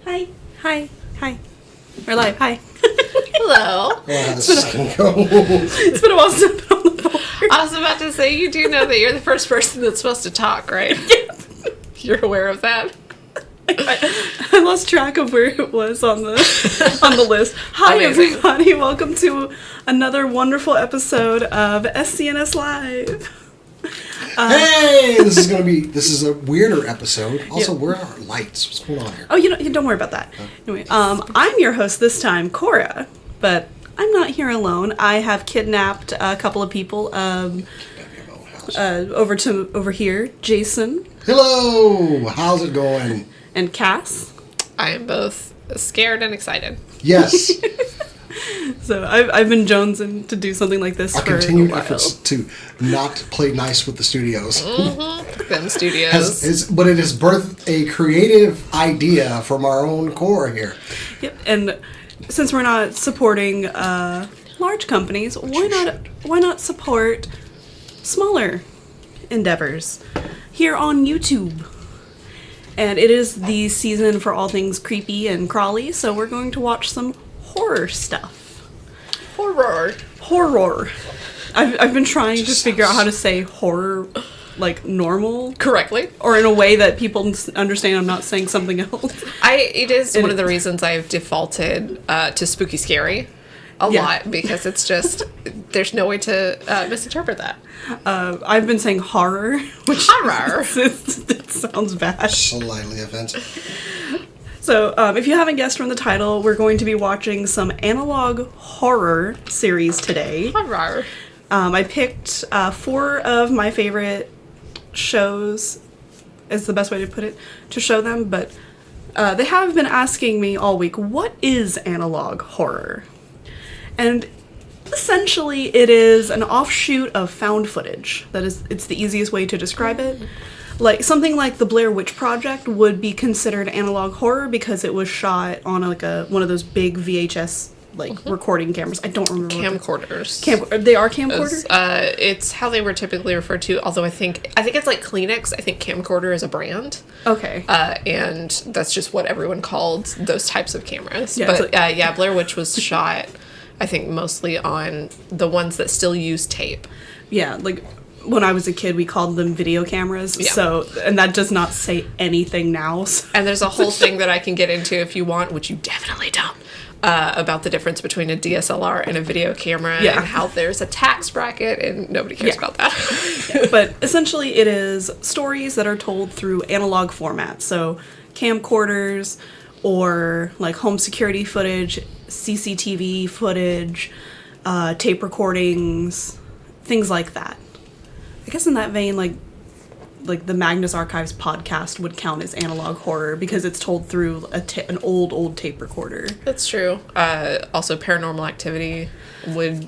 Hi. Hi. Hi. We're live. Hi. Hello. It's been a while since I've been on the board. I was about to say, you do know that you're the first person that's supposed to talk, right? You're aware of that? I lost track of where it was on the list. Hi, Amazing. everybody. Welcome to another wonderful episode of SCNS Live. Hey, this is a weirder episode. Also, where are our lights? What's going on here? Oh, don't worry about that. Anyway, I'm your host this time, Cora, but I'm not here alone. I have kidnapped a couple of people over here, Jason. Hello, how's it going? And Cass. I am both scared and excited. Yes. So I've been jonesing to do something like this Our for continued a while. efforts to not play nice with the studios. Them studios. But it has birthed a creative idea from our own core here. Yep, and since we're not supporting large companies, why not support smaller endeavors here on YouTube? And it is the season for all things creepy and crawly, so we're going to watch some horror stuff. Horror. I've been trying to figure out how to say horror like normal. Correctly. Or in a way that people understand I'm not saying something else. It is one of the reasons I've defaulted to spooky scary a lot, because it's just, there's no way to misinterpret that. I've been saying horror, which Horror. it sounds bad. Slightly offensive. So, if you haven't guessed from the title, we're going to be watching some analog horror series today. Horror. I picked 4 of my favorite shows, is the best way to put it, to show them, but they have been asking me all week, what is analog horror? And essentially it is an offshoot of found footage. It's the easiest way to describe it. Like something like the Blair Witch Project would be considered analog horror because it was shot on like one of those big VHS recording cameras. I don't remember. Camcorders. They are camcorders? It's how they were typically referred to, although I think it's like Kleenex. I think camcorder is a brand. Okay. And that's just what everyone called those types of cameras. Yeah, but Blair Witch was shot, I think, mostly on the ones that still use tape. Yeah, like when I was a kid, we called them video cameras. Yeah. So, and that does not say anything now. So. And there's a whole thing that I can get into if you want, which you definitely don't, about the difference between a DSLR and a video camera, and how there's a tax bracket, and nobody cares about that. But essentially it is stories that are told through analog format. So camcorders or like home security footage, CCTV footage, tape recordings, things like that. I guess in that vein, like the Magnus Archives podcast would count as analog horror because it's told through an old tape recorder. That's true. Also, Paranormal Activity would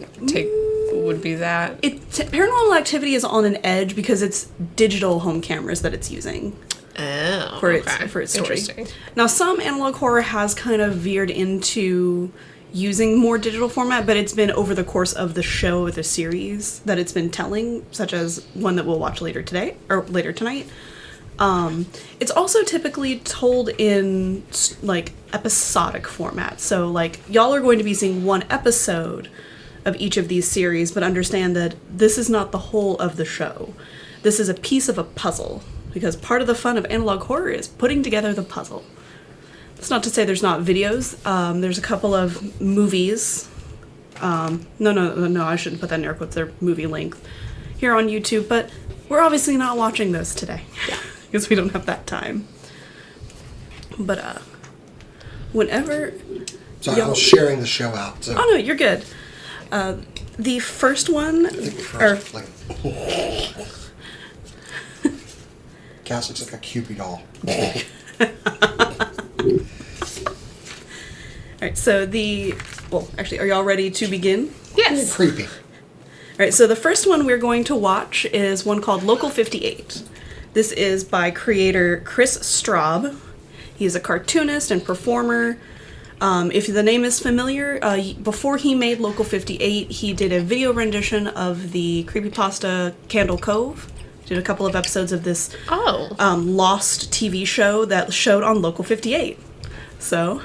be that. Paranormal Activity is on an edge because it's digital home cameras that it's using. Oh, for its story. Interesting. Now, some analog horror has kind of veered into using more digital format, but it's been over the course of the show or the series that it's been telling, such as one that we'll watch later tonight. It's also typically told in like episodic format. So like y'all are going to be seeing one episode of each of these series, but understand that this is not the whole of the show. This is a piece of a puzzle, because part of the fun of analog horror is putting together the puzzle. It's not to say there's not videos. There's a couple of movies. No, I shouldn't put that in air quotes. They're movie length here on YouTube, but we're obviously not watching those today. Yeah. Because we don't have that time. But, whenever... Sorry, I was sharing the show out. So. Oh, no, you're good. The first one... Cass looks like a Cupid doll. Alright, so are y'all ready to begin? Yes. Creepy. Alright, so the first one we're going to watch is one called Local 58. This is by creator Chris Straub. He's a cartoonist and performer. If the name is familiar, before he made Local 58, he did a video rendition of the creepypasta Candle Cove. Did a couple of episodes of this lost TV show that showed on Local 58. So,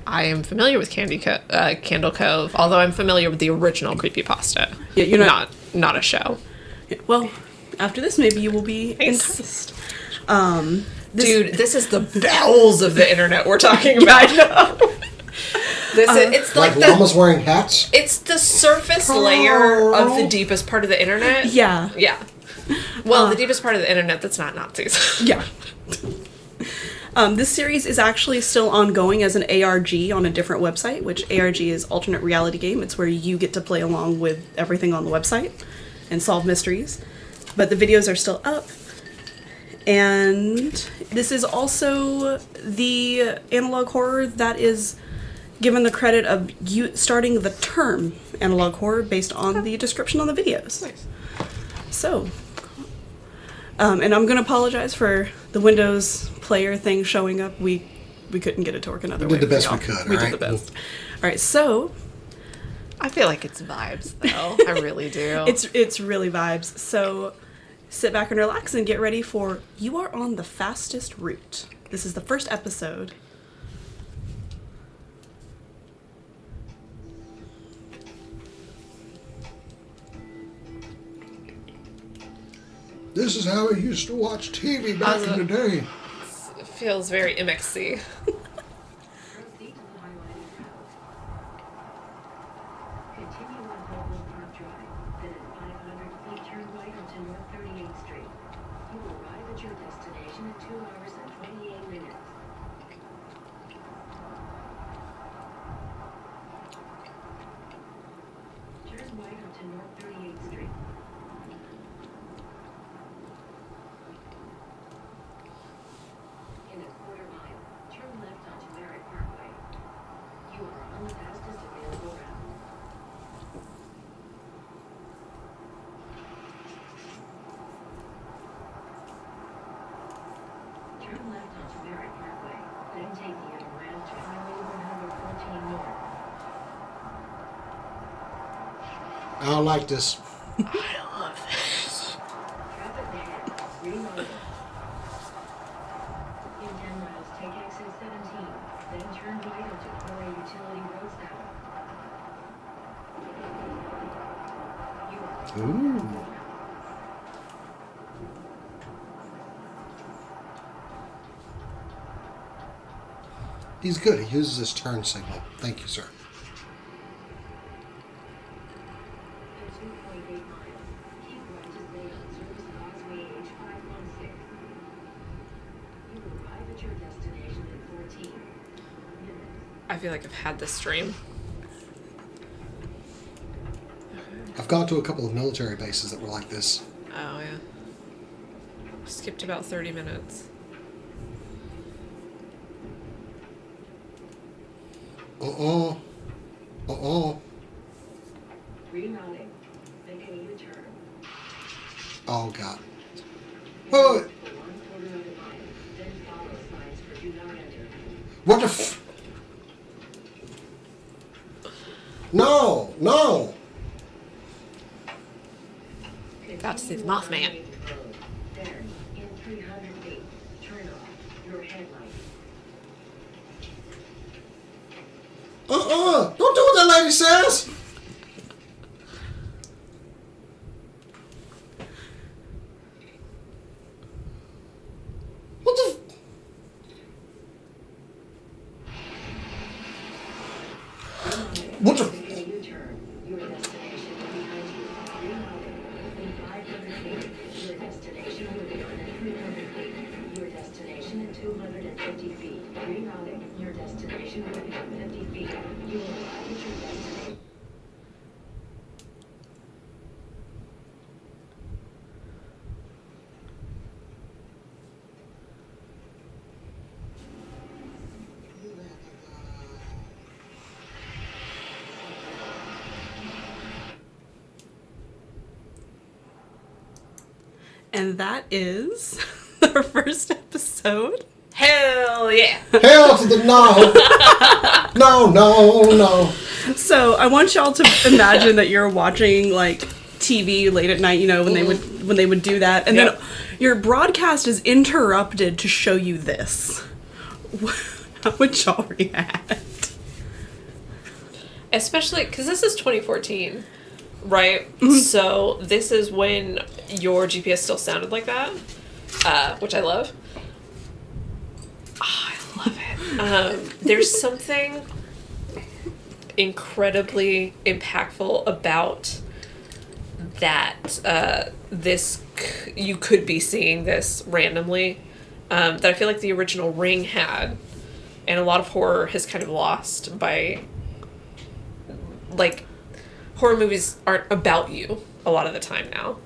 I am familiar with Candle Cove, although I'm familiar with the original creepypasta. Yeah, you're not a show. well, after this, maybe you will be enticed. Dude, this is the bowels of the internet we're talking about. I know. It's Like llamas wearing hats? it's the surface layer of the deepest part of the internet. Yeah. Yeah. Well, the deepest part of the internet that's not Nazis. Yeah. This series is actually still ongoing as an ARG on a different website, which ARG is Alternate Reality Game. It's where you get to play along with everything on the website and solve mysteries. But the videos are still up. And this is also the analog horror that is given the credit of you starting the term analog horror based on the description on the videos. Nice. So, and I'm going to apologize for the Windows player thing showing up. We couldn't get it to work another way. We did the best we could. We did the best. All right, so I feel like it's vibes, though. I really do. it's really vibes. So sit back and relax and get ready for You Are on the Fastest Route. This is the first episode. This is how I used to watch TV back in the day. It feels very MXC. I don't like this. I love this. In 10 miles, take exit 17, then turn right onto Cora Utility Road south. Ooh. He's good. He uses his turn signal. Thank you, sir. In 2.8 miles, keep right to stay on Service Causeway H516. You will arrive at your destination in 14 minutes. I feel like I've had this dream. I've gone to a couple of military bases that were like this. Oh, yeah. Skipped about 30 minutes. Uh-oh. Uh-oh. Rerouting. Make a U-turn. Oh, God. Wait. For 1/4 of a mile, then follow signs for do not enter. What the f... No! No! Got to see the Mothman. Then, in 300 feet, turn off your headlights. Don't do what that lady says! What the... What the... Make a U-turn. Your destination behind you. Rerouting. In 500 feet, your destination will be on in 300 feet. Your destination in 250 feet. Rerouting. Your destination will be on 50 feet. You will arrive at your destination. And that is our first episode. Hell yeah! Hell to the no! No, no, no. So I want y'all to imagine that you're watching like TV late at night, you know, when they would do that, and Yep. then your broadcast is interrupted to show you this. How would y'all react? Especially because this is 2014, right? Mm-hmm. So this is when your GPS still sounded like that, which I love. Oh, I love it. There's something incredibly impactful about that. You could be seeing this randomly. That I feel like the original Ring had, and a lot of horror has kind of lost by. Like, horror movies aren't about you a lot of the time now.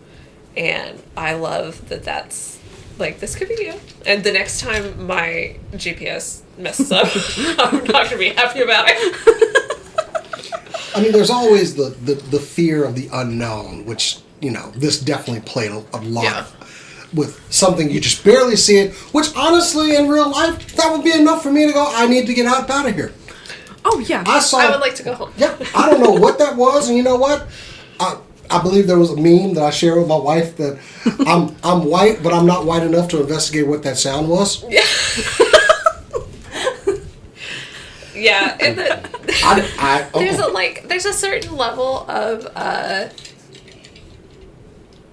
And I love that that's, like, this could be you. And the next time my GPS messes up, I'm not going to be happy about it. I mean, there's always the fear of the unknown, which, this definitely played a lot with something you just barely see it, which honestly, in real life, that would be enough for me to go, I need to get out of here. Oh, yeah. I would like to go home. Yeah, I don't know what that was, and you know what? I believe there was a meme that I shared with my wife that I'm white, but I'm not white enough to investigate what that sound was. Yeah. Yeah, and there's a certain level of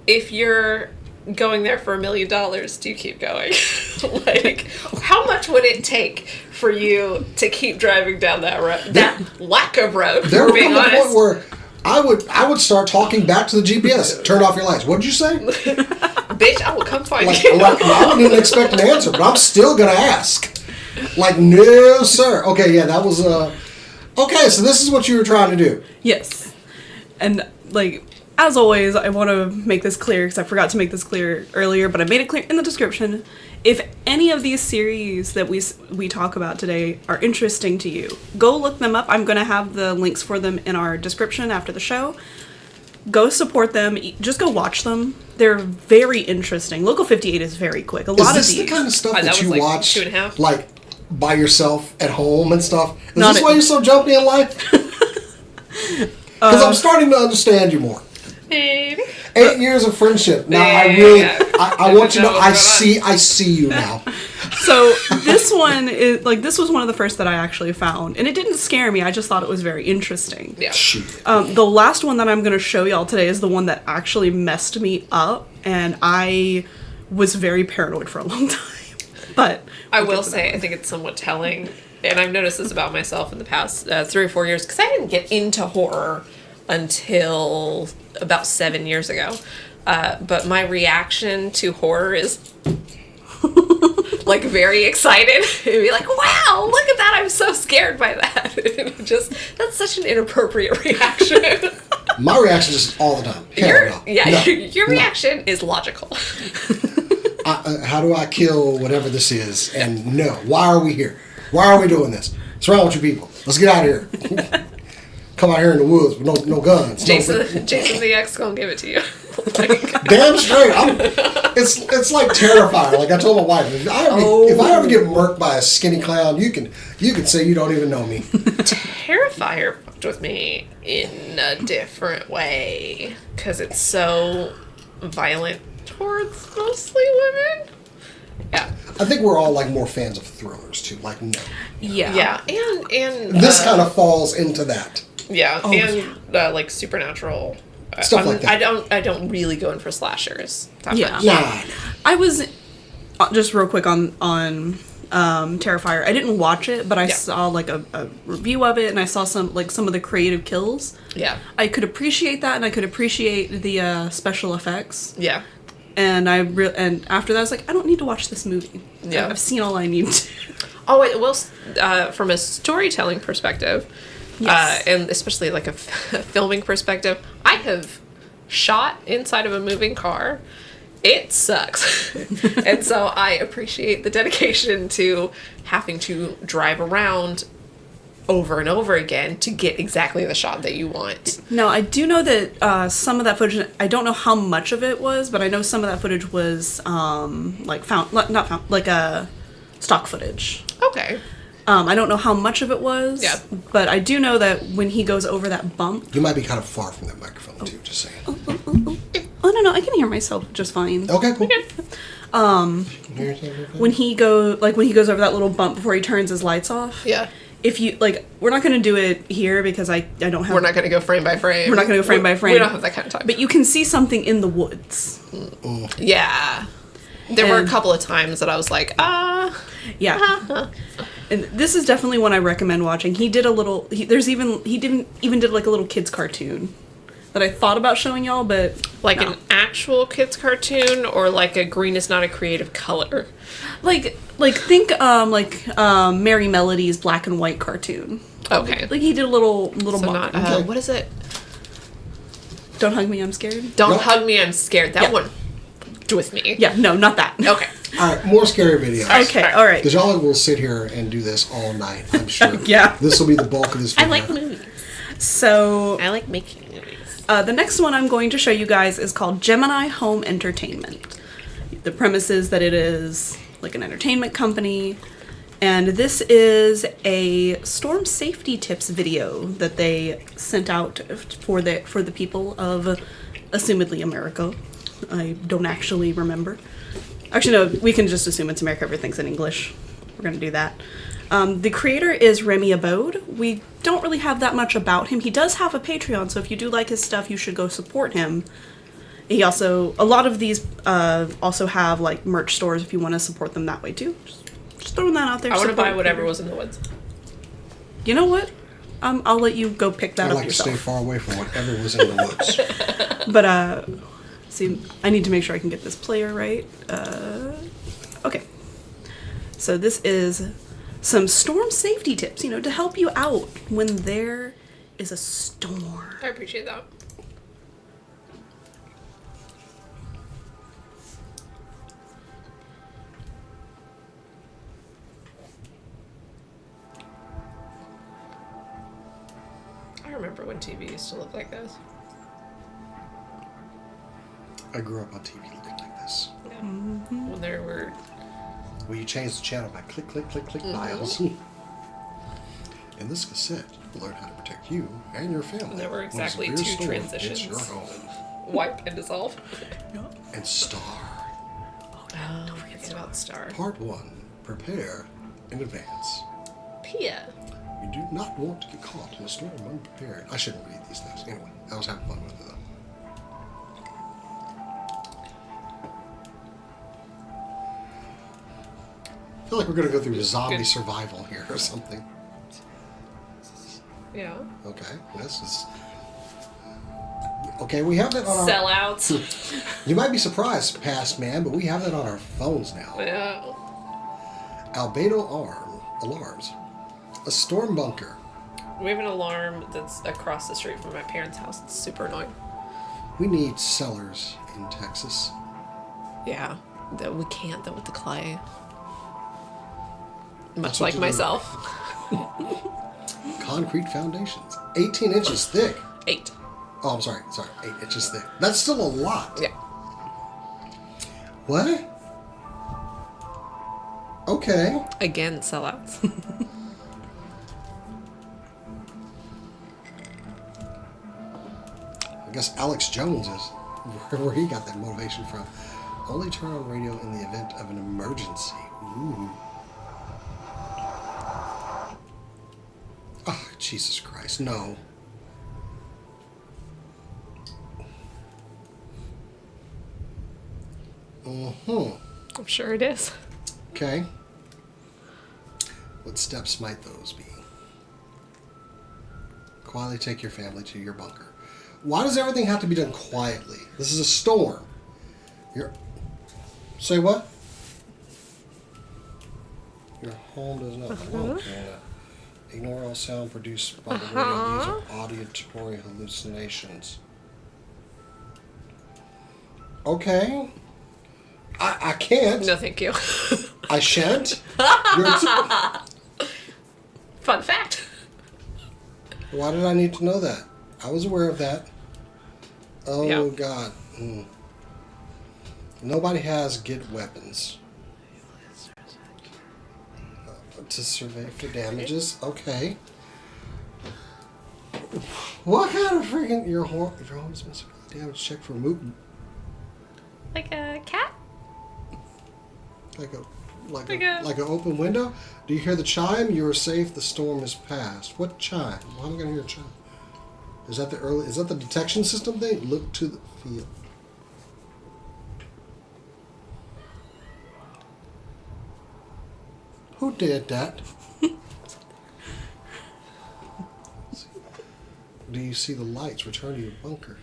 if you're going there for $1 million, do you keep going? Like, how much would it take for you to keep driving down that road? That lack of road. There would come a honest. point where I would start talking back to the GPS. Turn off your lights. What did you say? Bitch, I will come find you. I wouldn't even expect an answer, but I'm still gonna ask. Like, no, sir. Okay, yeah, that was okay. So this is what you were trying to do. Yes. And, like, as always, I want to make this clear, because I forgot to make this clear earlier, but I made it clear in the description. If any of these series that we talk about today are interesting to you, go look them up. I'm going to have the links for them in our description after the show. Go support them. Just go watch them. They're very interesting. Local 58 is very quick. A lot of these. Is this the kind of stuff that was you like watch, 2.5. like, by yourself at home and stuff? Is Not this why you're so jumpy in life? Because I'm starting to understand you more. Maybe. 8 years of friendship. Now Yeah. I want you to know I see you now. So this one is like, this was one of the first that I actually found, and it didn't scare me. I just thought it was very interesting. Yeah. Shit. The last one that I'm going to show y'all today is the one that actually messed me up, and I was very paranoid for a long time. But I will say, I think it's somewhat telling, and I've noticed this about myself in the past 3 or 4 years, because I didn't get into horror until about 7 years ago. But my reaction to horror is like very excited. And be like, wow, look at that. I'm so scared by that. That's such an inappropriate reaction. My reaction is all the time. Your reaction is logical. How do I kill whatever this is? And no, why are we here? Why are we doing this? What's wrong with you people? Let's get out of here. Come out here in the woods with no guns. Jason the X gonna give it to you. Damn straight. It's like Terrifier. Like I told my wife, if I ever get murked by a skinny clown, you can say you don't even know me. Terrifier fucked with me in a different way because it's so violent towards mostly women. Yeah. I think we're all like more fans of thrillers too. Like no. Yeah. And this kind of falls into that. Yeah, like supernatural stuff like that. I don't really go in for slashers. Yeah. Nah. I was just real quick on Terrifier. I didn't watch it, but I saw like a review of it, and I saw some of the creative kills. Yeah. I could appreciate that, and I could appreciate the special effects. Yeah. And and after that, I was like, I don't need to watch this movie. Yeah. I've seen all I need to. Oh, it will. From a storytelling perspective. Yes. And especially like a filming perspective, I have shot inside of a moving car. It sucks. And so I appreciate the dedication to having to drive around over and over again to get exactly the shot that you want. Now, I do know that some of that footage, I don't know how much of it was, but I know some of that footage was stock footage. Okay. I don't know how much of it was. Yeah. But I do know that when he goes over that bump. You might be kind of far from that microphone too, just saying. Oh, no, I can hear myself just fine. Okay, cool. When he goes over that little bump before he turns his lights off. Yeah. If you like, we're not going to do it here because I don't have. We're not going to go frame by frame. We're not going to go frame by frame. We don't have that kind of time. But you can see something in the woods. Yeah. There were a couple of times that I was like, Yeah. And this is definitely one I recommend watching. He did a little. He didn't even did like a little kids cartoon that I thought about showing y'all, but like no. an actual kids cartoon or like a green is not a creative color. Like think Merry Melody's black and white cartoon. Okay. Like he did a little So mock. not, what is it? Don't hug me, I'm scared. Don't Nope. hug me, I'm scared. That Yeah. one with me. Yeah, no, not that. Okay. All right, more scary videos. Okay, all right. Because y'all will sit here and do this all night, I'm sure. Yeah. This will be the bulk of this I video. like movies. So I like making movies. the next one I'm going to show you guys is called Gemini Home Entertainment. The premise is that it is like an entertainment company, and this is a storm safety tips video that they sent out for the people of assumedly America. I don't actually remember. Actually, no, we can just assume it's America. Everything's in English. We're going to do that. The creator is Remy Abode. We don't really have that much about him. He does have a Patreon, so if you do like his stuff, you should go support him. He also, a lot of these also have like merch stores if you want to support them that way too. Just throwing that out there. I want to Support buy whatever creators. was in the woods. You know what? I'll let you go pick that I'd up like to yourself. stay far away from whatever was in the woods. But see, I need to make sure I can get this player right. Okay. So this is some storm safety tips, to help you out when there is a storm. I appreciate that. I remember when TV used to look like this. I grew up on TV looking like this. Yeah. When there were... Well, you change the channel by click, click, click, click dials. In this cassette, you'll learn how to protect you and your family. There were when exactly severe 2 storm transitions. hits your home. Wipe and dissolve. And star. Don't forget about Star. Part 1. Prepare in advance. Pia. You do not want to get caught in a storm unprepared. I shouldn't read these things. Anyway, I was having fun with it though. I feel like we're going to go through zombie Good. survival here or something. Yeah. Okay, this is... Okay, we have that on our... Sellouts. You might be surprised, past man, but we have that on our phones now. Yeah. Albedo alarms. A storm bunker. We have an alarm that's across the street from my parents' house. It's super annoying. We need cellars in Texas. Yeah. That we can't, though, with the clay. That's Much what like you do. myself. Concrete foundations. 18 inches thick. 8. Oh, I'm sorry. 8 inches thick. That's still a lot. Yeah. What? Okay. Again, sellouts. I guess Alex Jones is where he got that motivation from. Only turn on radio in the event of an emergency. Ooh. Oh, Jesus Christ, no. I'm sure it is. Okay. What steps might those be? Quietly take your family to your bunker. Why does everything have to be done quietly? This is a storm. Say what? Your home does not belong to Anna. Ignore all sound produced by the radio. These are auditory hallucinations. Okay. I can't. No, thank you. I shan't. Fun fact. Why did I need to know that? I was aware of that. Oh, Yeah. God. Nobody has get weapons. To survey for damages? Okay. What kind of freaking... Your home's been severely damaged. Check for movement. Like a cat? Like Like a- an open window. Do you hear the chime? You are safe. The storm is past. What chime? Why am I gonna hear a chime? Is that the detection system thing? Look to the field. Who did that? Do you see the lights? Return to your bunker.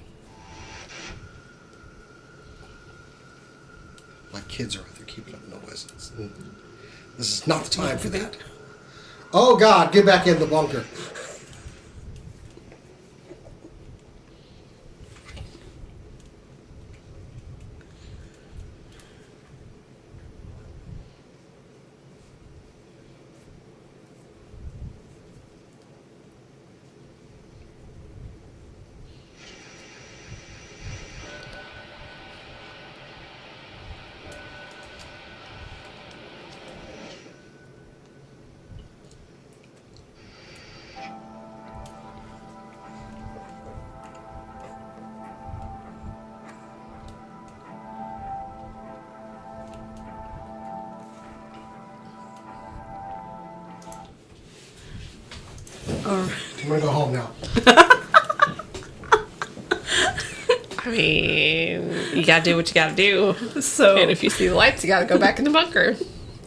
My kids are out there keeping up noises. This is not the time for that. Oh God, get back in the bunker. Alright. I'm gonna go home now. I mean, you gotta do what you gotta do. So And if you see the lights, you gotta go back in the bunker.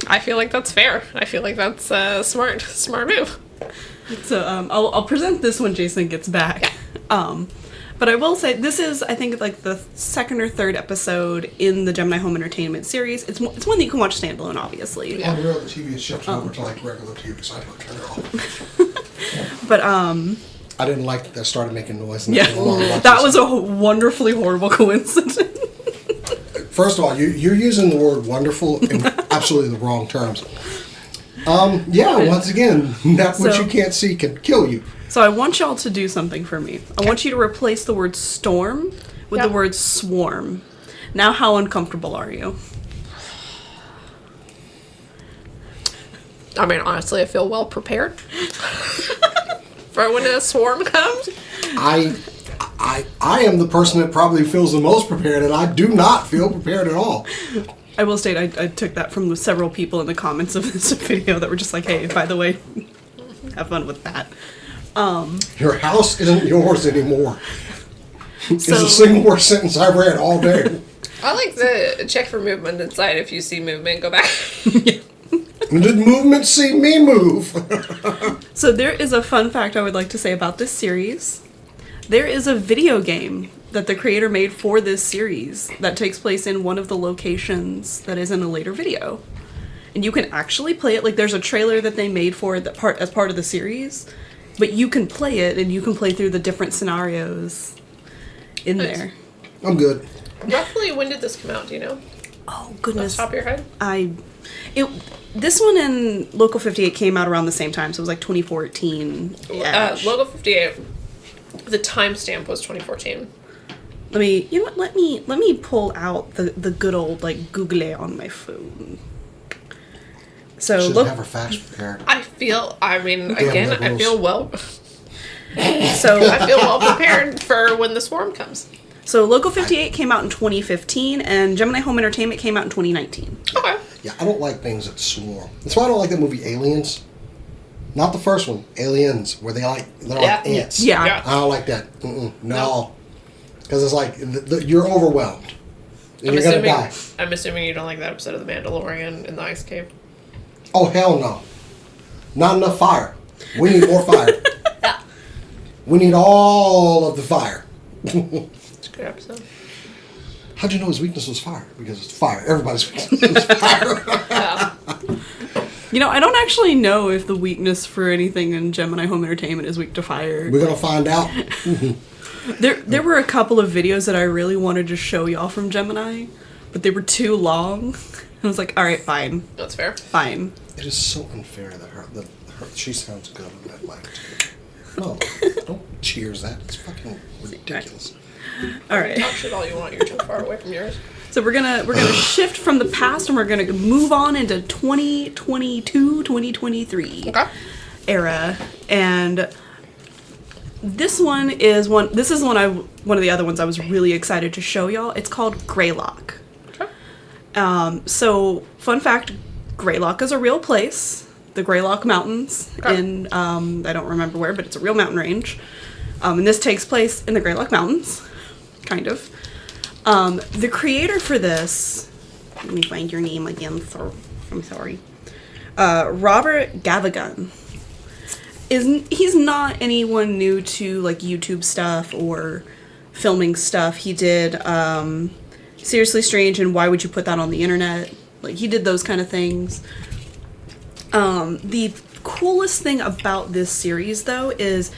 I feel like that's fair. I feel like that's a smart move. I'll present this when Jason gets back. But I will say this is, I think, like the second or third episode in the Gemini Home Entertainment series. It's one that you can watch standalone, obviously. On the road, the TV is shifted over to like regular TV, so I don't turn it off. But I didn't like that they started making noise. And yeah, watch that this. was a wonderfully horrible coincidence. First of all, you're using the word wonderful in absolutely the wrong terms. Yeah, once again, that which So- you can't see can kill you. So I want y'all to do something for me. I want you to replace the word storm with Yeah. the word swarm. Now, how uncomfortable are you? I mean, honestly, I feel well prepared for when a swarm comes. I am the person that probably feels the most prepared, and I do not feel prepared at all. I will state I took that from several people in the comments of this video that were just like, hey, by the way, have fun with that. Your house isn't yours anymore. It's So- the single worst sentence I've read all day. I like the check for movement inside. If you see movement, go back. Did movement see me move? So there is a fun fact I would like to say about this series. There is a video game that the creator made for this series that takes place in one of the locations that is in a later video. And you can actually play it. Like, there's a trailer that they made for it as part of the series. But you can play it, and you can play through the different scenarios in Nice. there. I'm good. Roughly, when did this come out? Do you know? Oh, Off goodness. the top of your head? This one and Local 58 came out around the same time, so it was like 2014. Logo 58. The timestamp was 2014. Let me pull out the good old like Google on my phone. So Should look, have her facts prepared. I feel liberals. I feel well so prepared for when the swarm comes. so Local 58 came out in 2015, and Gemini Home Entertainment came out in 2019. Okay. Yeah, I don't like things that swarm. That's why I don't like that movie Aliens. Not the first one, Aliens, where they're like ants. Yeah. Yeah. I don't like that. No. Because it's like you're overwhelmed. And you're going to die. I'm assuming you don't like that episode of The Mandalorian in the ice cave. Oh, hell no. Not enough fire. We need more fire. Yeah. We need all of the fire. It's a good episode. How'd you know his weakness was fire? Because it's fire. Everybody's weakness is fire. Yeah. I don't actually know if the weakness for anything in Gemini Home Entertainment is weak to fire. We're going to find out. There were a couple of videos that I really wanted to show y'all from Gemini, but they were too long. I was like, all right, fine, That's fair. fine. It is so unfair that she sounds good on that mic, too. No, don't cheers that. It's fucking ridiculous. All right. Talk shit all you want. You're too far away from yours. So we're gonna shift from the past, and we're gonna move on into 2022, 2023 Okay. era, and this is one of the other ones I was really excited to show y'all. It's called Greylock. Okay. So, fun fact, Greylock is a real place. The Greylock Mountains in, I don't remember where, but it's a real mountain range. And this takes place in the Greylock Mountains, kind of. The creator for this, let me find your name again, so I'm sorry. Robert Gavigan. He's not anyone new to like YouTube stuff or filming stuff. He did Seriously Strange and Why Would You Put That on the Internet? Like, he did those kind of things. The coolest thing about this series, though, is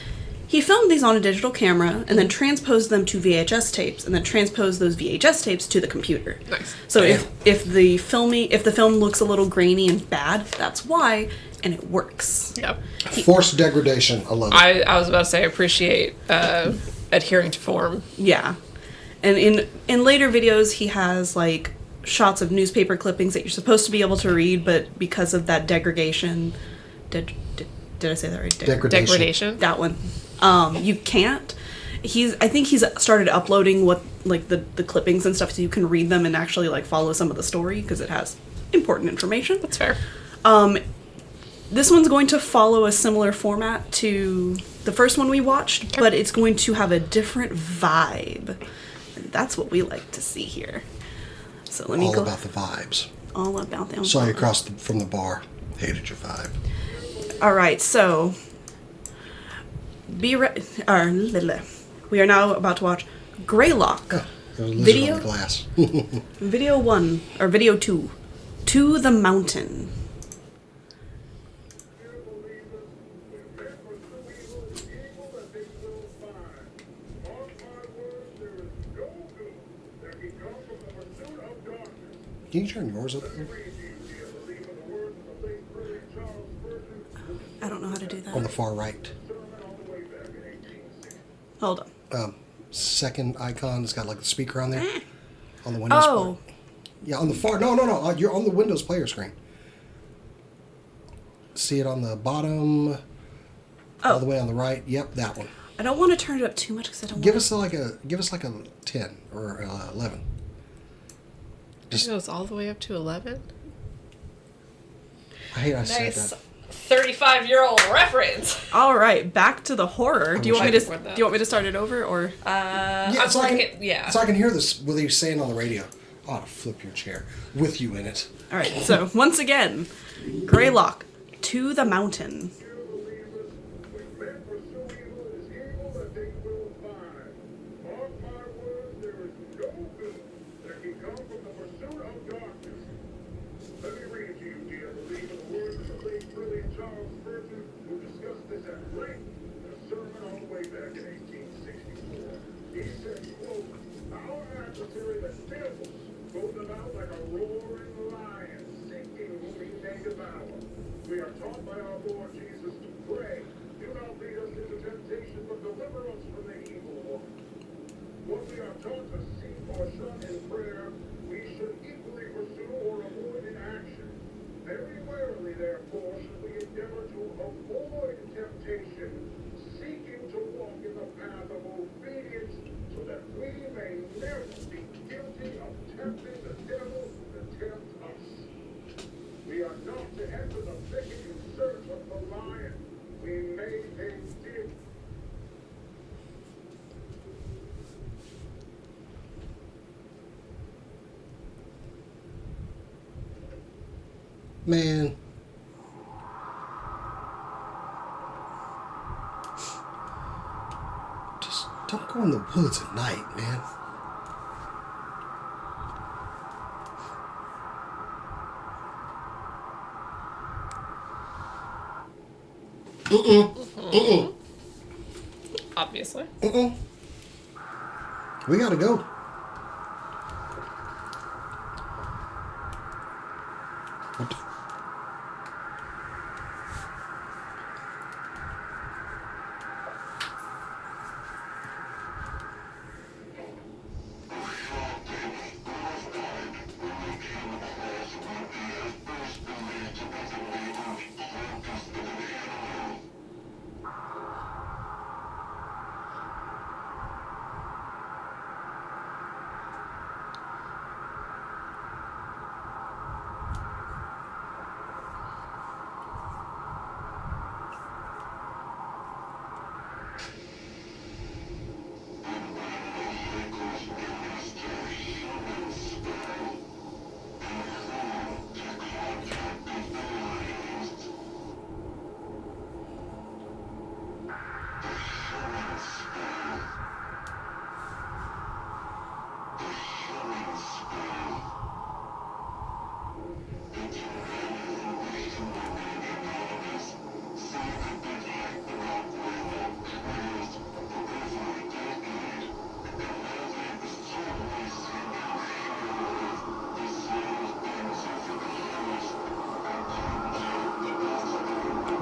he filmed these on a digital camera and then transposed them to VHS tapes and then transposed those VHS tapes to the computer. Nice. So if the film looks a little grainy and bad, that's why, and it works. Yep. Forced degradation. I love it. I was about to say, I appreciate adhering to form. Yeah. And in later videos, he has, like, shots of newspaper clippings that you're supposed to be able to read, but because of that degradation... Did I say that right? Degradation. That one. You can't. I think he's started uploading the clippings and stuff so you can read them and actually, like, follow some of the story, because it has important information. That's fair. This one's going to follow a similar format to the first one we watched, but it's going to have a different vibe. And that's what we like to see here. So let me go. All about the vibes. All about them. Saw you across from the bar. Hated your vibe. All right, so we are now about to watch Greylock. Oh, there's a lizard Video? on the glass. Video 1 or video 2, To the Mountain. Can you turn yours up? I don't know how to do On that. the far right. Hold on. Second icon has got like the speaker on there. On the Windows. Oh, part. Yeah, on the far. No. You're on the Windows player screen. See it on the bottom. All the way on the right. Yep, that one. I don't want to turn it up too much because I don't Give want us like a 10 or 11. It goes all the way up to 11. I hate I said Nice. that. 35-year-old reference. All right, back to the horror. Do you want me to? wish I could word that. Do you want me to start it over or? I'm so I like can, it, yeah. So I can hear this what he's saying on the radio. I ought to flip your chair with you in it. All right. So once again, Greylock, To the Mountain. We are taught by our Lord Jesus to pray. Do not lead us into temptation, but deliver us from the evil one. What we are taught to seek or shun in prayer, we should equally pursue or avoid in action. Very warily, therefore, should we endeavor to avoid temptation, seeking to walk in the path of obedience, so that we may never be guilty of tempting the devil to tempt us. We are not to enter the thicket in search of the lion. We may indeed. Man. Just don't go in the woods at night, man. Obviously. We gotta go. What the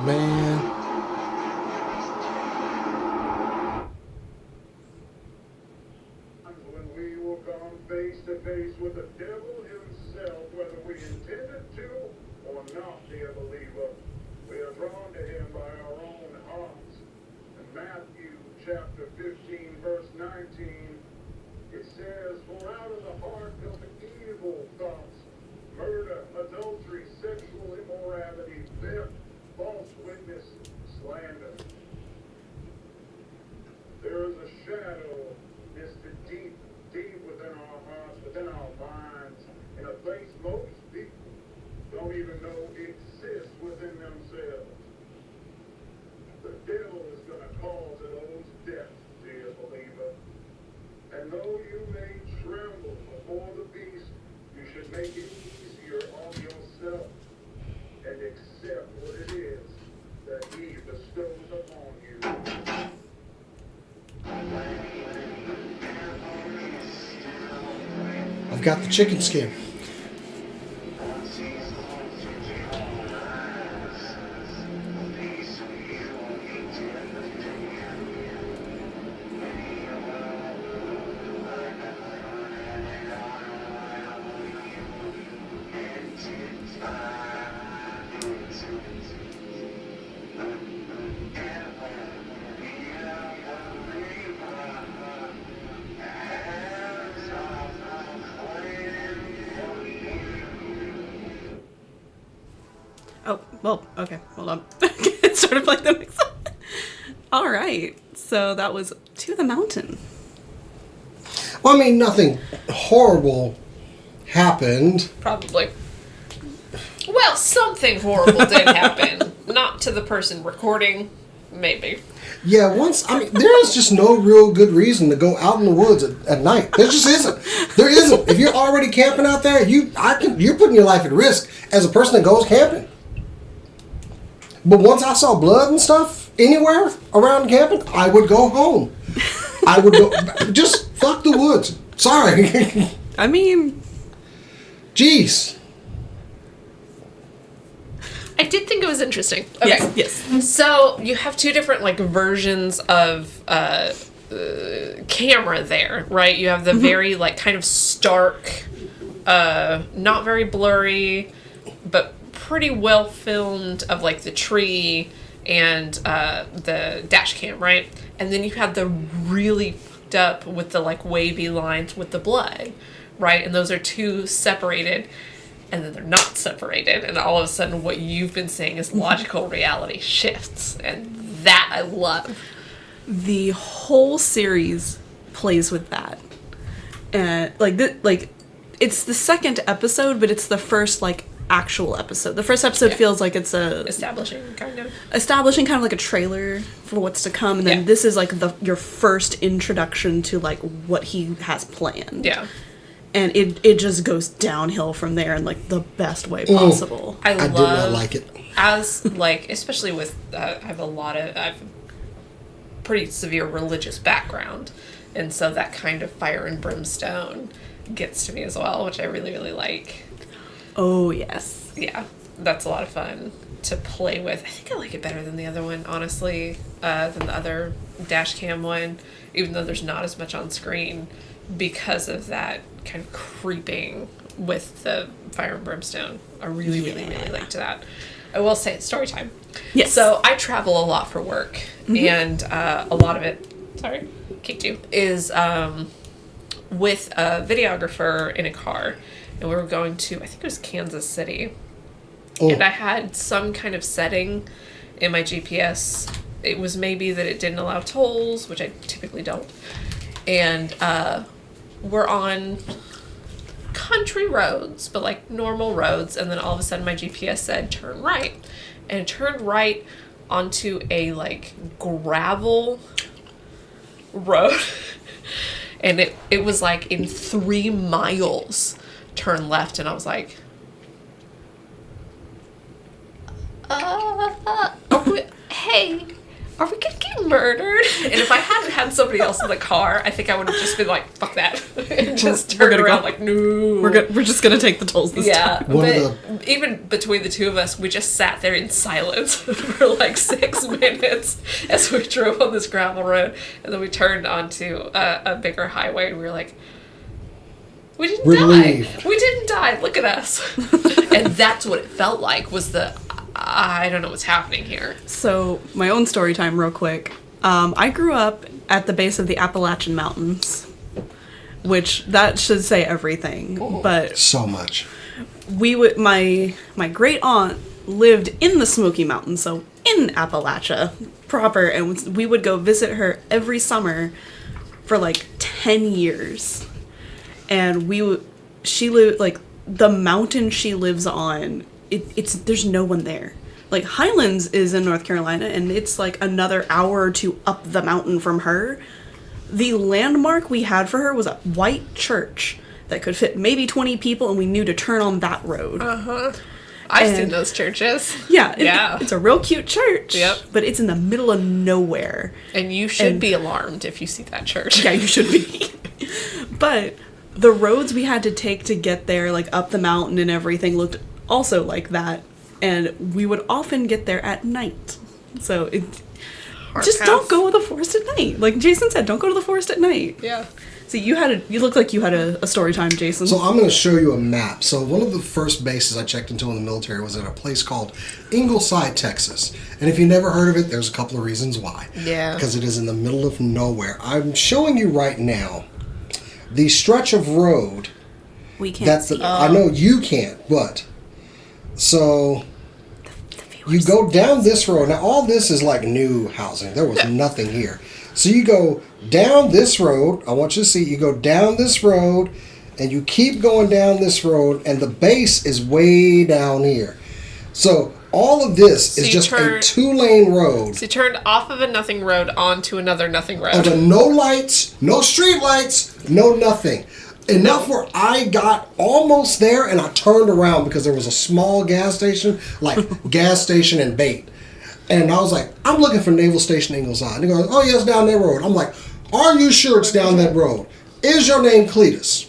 man. When we will come face to face with the devil himself, whether we intended to or not, dear believer, we are drawn to him by our own hearts. In Matthew chapter 15, verse 19, it says, "For out of the heart come evil thoughts, murder, adultery, sexual immorality, theft, false witness, slander." There is a shadow misted deep, deep within our hearts, within our minds, in a place most people don't even know exists within themselves. The devil is going to cause those depths, dear believer. And though you may tremble before the beast, you should make it easier on yourself and accept what it is that he bestows upon you. I've got the chicken skin. Oh, well, okay, hold on. It's sort of like the mix up. All right, so that was To the Mountain. Well, I mean, nothing horrible happened. Probably. Well, something horrible did happen. Not to the person recording, maybe. Yeah, there is just no real good reason to go out in the woods at night. There just isn't. There isn't. If you're already camping out there, you're putting your life at risk as a person that goes camping. But once I saw blood and stuff anywhere around camping, I would go home. I would go, just fuck the woods. Sorry. I mean, Jeez. I did think it was interesting. Okay. yes. So you have two different versions of camera there, right? You have the very kind of stark, not very blurry, but pretty well filmed of the tree and the dash cam, right? And then you have the really fucked up with the wavy lines with the blood, right? And those are two separated. And then they're not separated, and all of a sudden what you've been saying is logical reality shifts, and that I love. The whole series plays with that. And it's the second episode, but it's the first actual episode. The first episode feels like it's Establishing kind of like a trailer for what's to come, and then this is your first introduction to what he has planned. Yeah. And it just goes downhill from there in the best way possible. I did not like it. As especially with I have a pretty severe religious background, and so that kind of fire and brimstone gets to me as well, which I really, really like. Oh yes. Yeah, that's a lot of fun to play with. I think I like it better than the other one, honestly, than the other dash cam one, even though there's not as much on screen because of that kind of creeping with the fire and brimstone. I really, really, really liked that. I will say, story time. Yes. So I travel a lot for work, and a lot of it, sorry, kicked you, is with a videographer in a car, and we were going to, I think it was Kansas City, and I had some kind of setting in my GPS. It was maybe that it didn't allow tolls, which I typically don't, and we're on country roads, but normal roads, and then all of a sudden my GPS said turn right, and it turned right onto a gravel road, and it was in 3 miles turn left, and I was like, hey, are we gonna get murdered. And if I hadn't had somebody else in the car, I think I would have just been like, fuck that. And just turned gonna around go. like, no. We're just gonna take the tolls this time. Yeah, One but even between the two of us, we just sat there in silence for like 6 minutes as we drove on this gravel road. And then we turned onto a bigger highway and we were like, we didn't Relieved. die. We didn't die. Look at us. And that's what it felt like, was the, I don't know what's happening here. So, my own story time, real quick. I grew up at the base of the Appalachian Mountains, which that should say everything. But So much. my great aunt lived in the Smoky Mountains, so in Appalachia proper, and we would go visit her every summer for like 10 years. And she lived like the mountain she lives on. It's there's no one there. Like Highlands is in North Carolina, and it's like another hour or two up the mountain from her. The landmark we had for her was a white church that could fit maybe 20 people, and we knew to turn on that road. I've And- seen those churches. Yeah, Yeah. it's a real cute church. Yep. But it's in the middle of nowhere. And you should And- be alarmed if you see that church. Yeah, you should be. But the roads we had to take to get there, like up the mountain and everything, looked also like that. And we would often get there at night. So just pass. don't go to the forest at night. Like Jason said, don't go to the forest at night. Yeah. So you looked like you had a story time, Jason. So I'm going to show you a map. So one of the first bases I checked into in the military was at a place called Ingleside, Texas. And if you never heard of it, there's a couple of reasons why. Yeah. Because it is in the middle of nowhere. I'm showing you right now the stretch of road. we can't That's see. I know you can't, but so The viewers. you go down this road. Now all this is like new housing. There was nothing here. So you go down this road. I want you to see. You go down this road, and you keep going down this road, and the base is way down here. So all of this is you just turn- a 2-lane road So you turned off of a nothing road onto another nothing road. of no lights, no street lights, no nothing. Enough where I got almost there, and I turned around because there was a small gas station, like gas station and bait. And I was like, I'm looking for Naval Station Ingleside. And he goes, oh, yeah, it's down that road. I'm like, are you sure it's down that road? Is your name Cletus?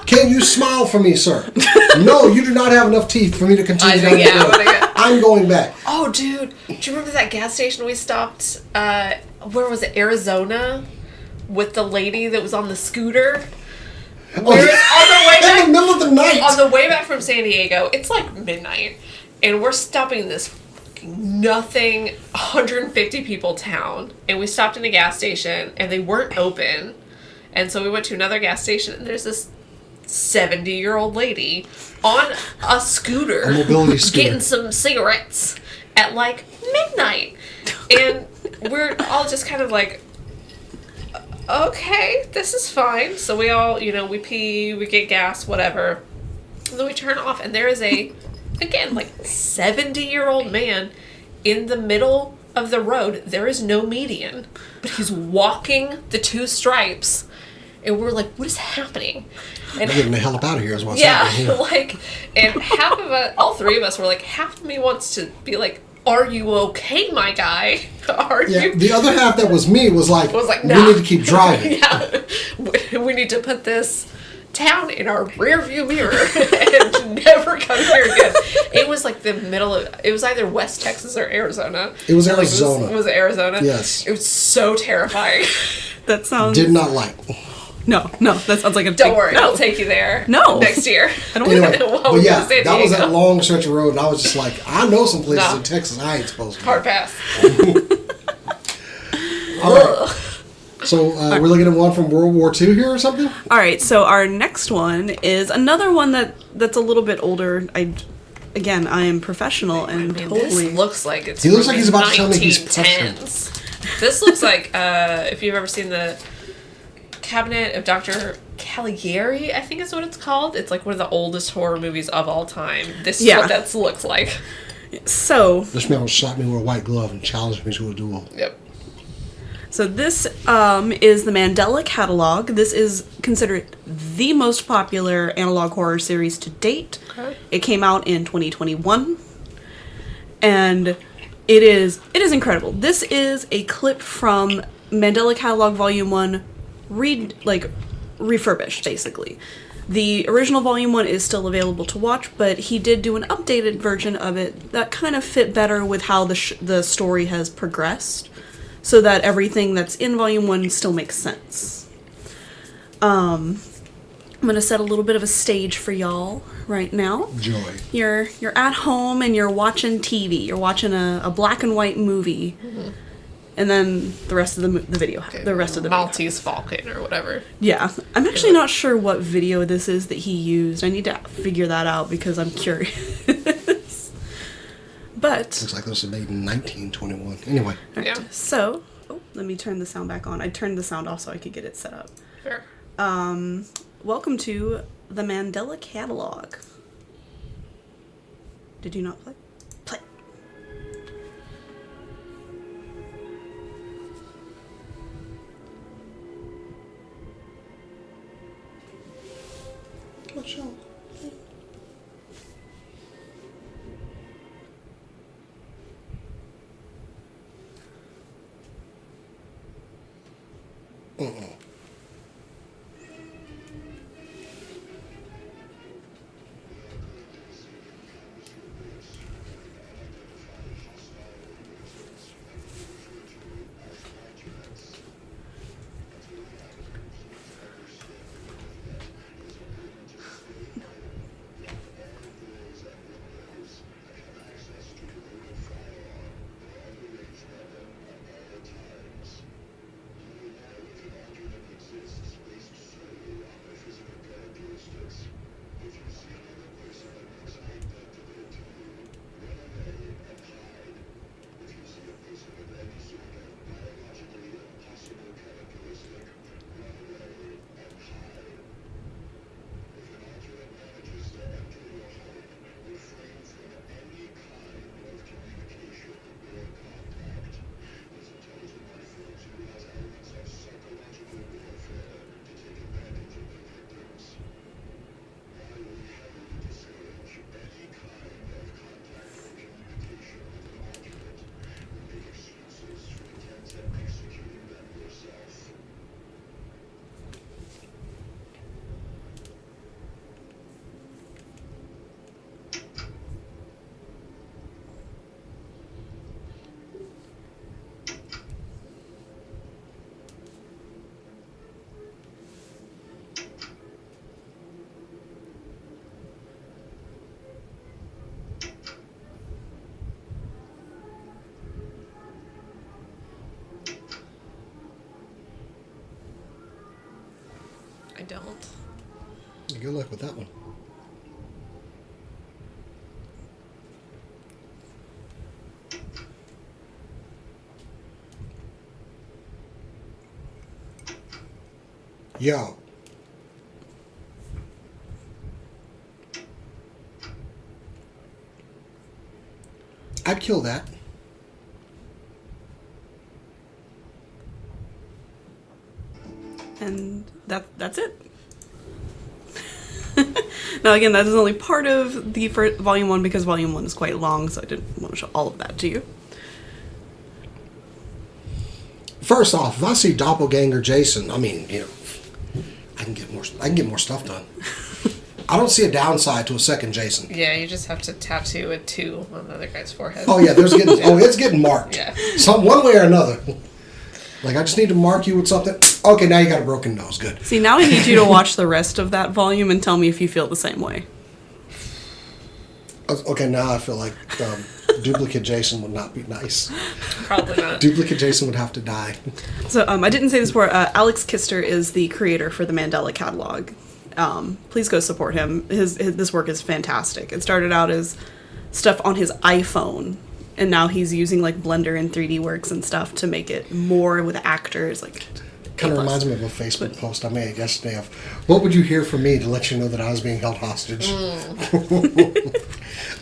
Can you smile for me, sir? No, you do not have enough teeth for me to continue down yeah, that road. I'm going back. Oh, dude. Do you remember that gas station we stopped? Where was it? Arizona? With the lady that was on the scooter? Oh, Where it's on the way in back. the middle of the night. On the way back from San Diego, it's like midnight, and we're stopping this fucking nothing 150 people town, and we stopped in a gas station, and they weren't open, and so we went to another gas station, and there's this 70-year-old lady on a scooter, A mobility scooter. getting some cigarettes at like midnight, and we're all just kind of like, okay, this is fine. So we all, we pee, we get gas, whatever. And then we turn off, and there is again, like 70-year-old man in the middle of the road. There is no median, but he's walking the 2 stripes. And we're like, what is happening? And I'm getting the hell up out of here is what's yeah, happening here. like, and half of us, all 3 of us were like, half of me wants to be like, are you okay, my guy? Are Yeah, you? the other half that was me was like, nah. we need to keep driving. Yeah, we need to put this town in our rear view mirror and never come here again. It was like the middle of, it was either West Texas or Arizona. It was And, Arizona. Was it Arizona? Yes. It was so terrifying. That sounds... Did not like. No, that sounds like a... Don't worry, no. I'll take you there. No. Next year. I don't Anyway, Well, but we yeah, go to San that was Diego. that long stretch of road, and I was just like, I know some places Nah. in Texas I ain't supposed to. Hard pass. All right. So we're looking at one from World War II here or something? All right, so our next one is another one that's a little bit older. I am professional and I mean, totally... this looks like it's He looks from like he's the about to tell me he's 1910s. This looks like, if you've ever seen the Cabinet of Dr. Caligari, I think is what it's called. It's like one of the oldest horror movies of all time. This is Yeah. what that looks like. So This man slapped me with a white glove and challenged me to a duel. Yep. this is the Mandela Catalogue. This is considered the most popular analog horror series to date. Okay. It came out in 2021. And It is incredible. This is a clip from Mandela Catalogue Volume 1, refurbished, basically. The original Volume 1 is still available to watch, but he did do an updated version of it that kind of fit better with how the story has progressed, so that everything that's in Volume 1 still makes sense. I'm going to set a little bit of a stage for y'all right now. Joy. You're at home and you're watching TV. You're watching a black and white movie. Mm-hmm. And then the rest of the video, the rest of the Maltese Falcon or whatever. Yeah. I'm actually not sure what video this is that he used. I need to figure that out because I'm curious. But looks like this was made in 1921. Anyway. Right, yeah. So, let me turn the sound back on. I turned the sound off so I could get it set up. Fair. Welcome to the Mandela Catalogue. Did you not play? Play. What show? I don't. Good luck with that one. Yo. I'd kill that. And that's it. Now again, that is only part of the first Volume 1 because Volume 1 is quite long, so I didn't want to show all of that to you. First off, if I see Doppelganger Jason, I mean, you know, I can get more stuff done. I don't see a downside to a second Jason. Yeah, you just have to tattoo a 2 on the other guy's forehead. Oh yeah, it's getting marked. Yeah. One way or another. Like, I just need to mark you with something. Okay, now you got a broken nose. Good. See, now I need you to watch the rest of that volume and tell me if you feel the same way. Okay, now I feel like duplicate Jason would not be nice. Probably not. Duplicate Jason would have to die. So, I didn't say this before. Alex Kister is the creator for the Mandela Catalogue. Please go support him. This work is fantastic. It started out as stuff on his iPhone, and now he's using like Blender and 3D Works and stuff to make it more with actors. Like, kind of reminds me of a Facebook post I made yesterday of, what would you hear from me to let you know that I was being held hostage?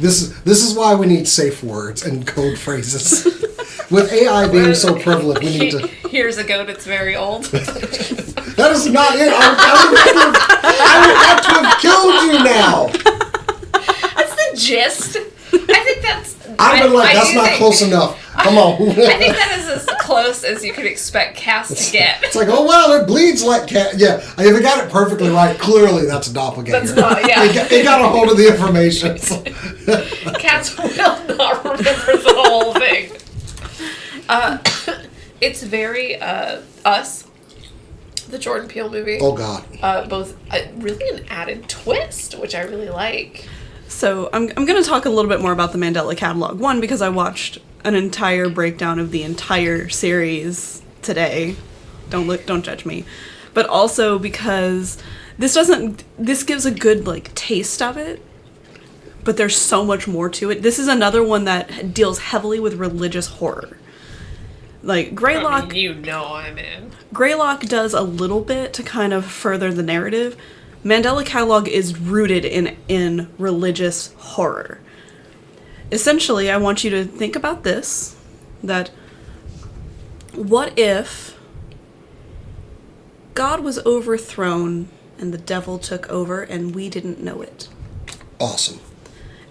This is why we need safe words and code phrases. With AI being so prevalent, we need to... Here's a goat, it's very old. That is not it. I would have to have killed you now. That's the gist. I think I've been like, I that's do not think- close enough. Come on. I think that is as close as you could expect Cass to get. It's like, oh well, it bleeds like cat. Yeah, if it got it perfectly right, clearly that's a doppelganger. That's not, yeah. It got a hold of the information. Cass will not remember the whole thing. It's very Us, the Jordan Peele movie. Oh God. Both really an added twist, which I really like. So I'm going to talk a little bit more about the Mandela Catalogue. One, because I watched an entire breakdown of the entire series today. Don't judge me. But also because this gives a good like taste of it. But there's so much more to it. This is another one that deals heavily with religious horror. Like Greylock, I mean, you know I'm in. Greylock does a little bit to kind of further the narrative. Mandela Catalogue is rooted in religious horror. Essentially, I want you to think about this, that what if God was overthrown and the devil took over and we didn't know it? Awesome.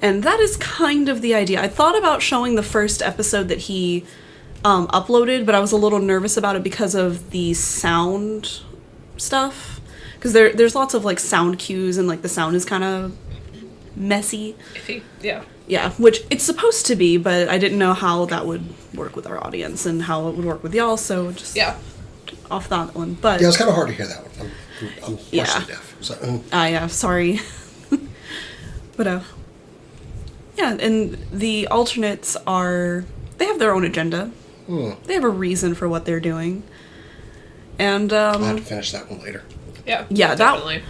And that is kind of the idea. I thought about showing the first episode that he uploaded, but I was a little nervous about it because of the sound stuff. Because there's lots of like sound cues and like the sound is kind of messy. Iffy, yeah. Yeah, which it's supposed to be, but I didn't know how that would work with our audience and how it would work with y'all, so just Yeah. off that one. But Yeah, it's kind of hard to hear that one. I'm partially Yeah. deaf. So, yeah, sorry. But yeah, and the alternates they have their own agenda. They have a reason for what they're doing. And I'll have to finish that one later. Yeah. Yeah, definitely.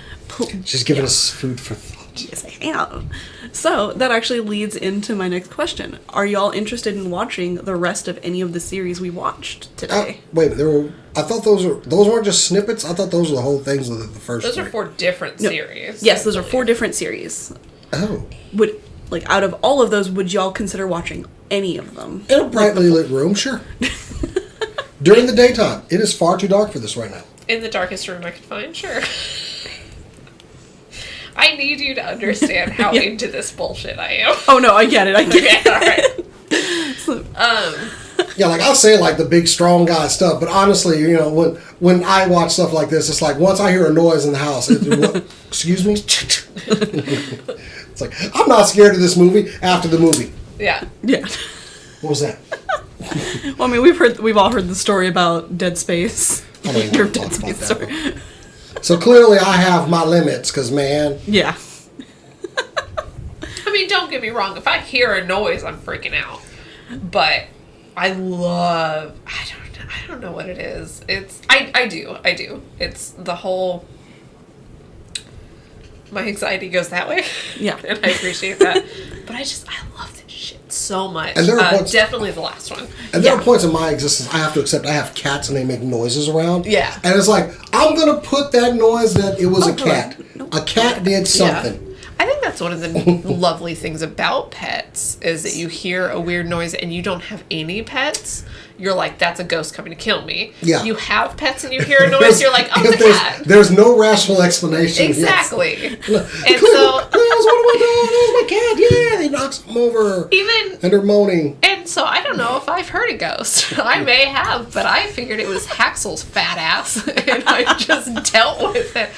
She's giving us food for thought. Yes, I am. So that actually leads into my next question. Are y'all interested in watching the rest of any of the series we watched today? Wait, I thought those weren't just snippets. I thought those were the whole things of the first. Those are three. 4 different No. series. Yes, those are I 4 believe. different series. Oh, Out of all of those, would y'all consider watching any of them? in a brightly lit room, sure. During the daytime, it is far too dark for this right now. In the darkest room I could find, sure. I need you to understand how Yeah. into this bullshit I am. Oh no, I get it. Okay, alright. So- Yeah, like I'll say like the big strong guy stuff, but honestly, when I watch stuff like this, it's like once I hear a noise in the house, excuse me. It's like I'm not scared of this movie after the movie. Yeah. yeah. What was that? Well, I mean, we've all heard the story about Dead Space. I don't even Your wanna Dead talk Space about that story. one. So clearly, I have my limits, because man, Yeah. I mean, don't get me wrong. If I hear a noise, I'm freaking out. But I don't know what it is. I do. It's the whole, my anxiety goes that way. Yeah. And I appreciate that. But I love this shit so much. And there are points- definitely the last one. and there Yeah. are points in my existence I have to accept. I have cats and they make noises around. Yeah. and it's like I'm gonna put that noise that it was a Oh, cat. no. A cat did something. I think that's one of the lovely things about pets is that you hear a weird noise and you don't have any pets. You're like, that's a ghost coming to kill me. Yeah. You have pets and you hear a noise, you're like, oh, If it's a cat. there's no rational explanation. yes. Exactly. And Clues, so, what am I doing? There's my cat. Yeah, they knock something over. even, And they're moaning. and so I don't know if I've heard a ghost. I may have, but I figured it was Haxel's fat ass and I just dealt with it.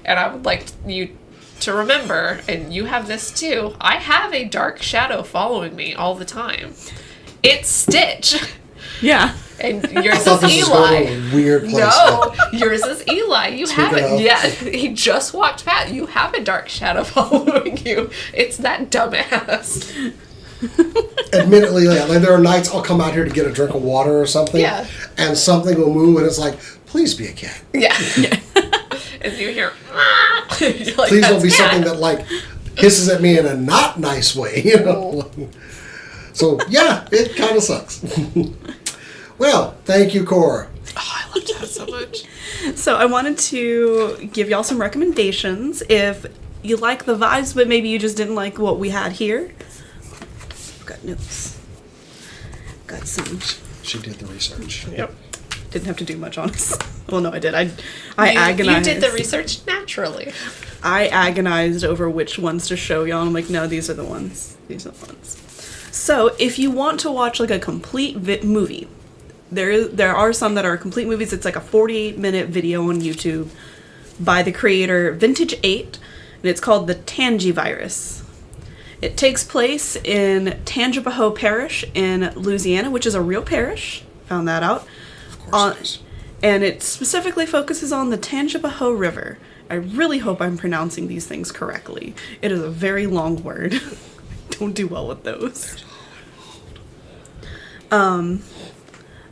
And I would like you to remember, and you have this too, I have a dark shadow following me all the time. It's Stitch. Yeah. And I yours thought is this was going to Eli. a weird place. No, yours is Eli. You have Speaking it. of- Yeah, he just walked past. You have a dark shadow following you. It's that dumbass. Admittedly, like there are nights I'll come out here to get a drink of water or something. Yeah. And something will move and it's like, please be a cat. Yeah. And you hear, you're like, Please don't "That's be cat." something that like hisses at me in a not nice way, So yeah, it kind of sucks. Well, thank you, Cora. Oh, I loved that so much. So I wanted to give y'all some recommendations if you like the vibes, but maybe you just didn't like what we had here. I've got notes. Got some. She did the research. Yep. Didn't have to do much on us. Well, no, I did. I agonized. You did the research naturally. I agonized over which ones to show y'all. I'm like, no, these are the ones. These are the ones. So if you want to watch like a complete movie, there are some that are complete movies. It's like a 48-minute video on YouTube by the creator Vintage 8, and it's called The Tangivirus. It takes place in Tangipahoa Parish in Louisiana, which is a real parish. Found that out. Of course it is. And it specifically focuses on the Tangipahoa River. I really hope I'm pronouncing these things correctly. It is a very long word. I don't do well with those.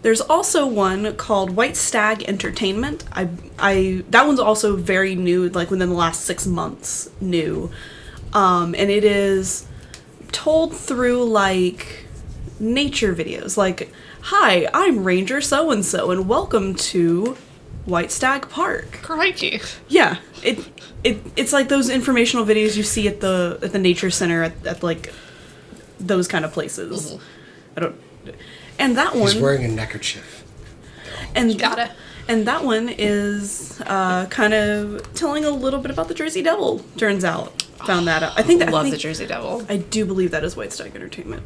There's also one called White Stag Entertainment. That one's also very new, like within the last 6 months new. And it is told through like nature videos. Like, hi, I'm Ranger so-and-so and welcome to White Stag Park. Crikey. Yeah. It's like those informational videos you see at the nature center at like those kind of places. And that one. He's wearing a neckerchief. And Gotta. And that one is kind of telling a little bit about the Jersey Devil. Turns out, found that out. I think the Jersey Devil. I do believe that is White Stag Entertainment.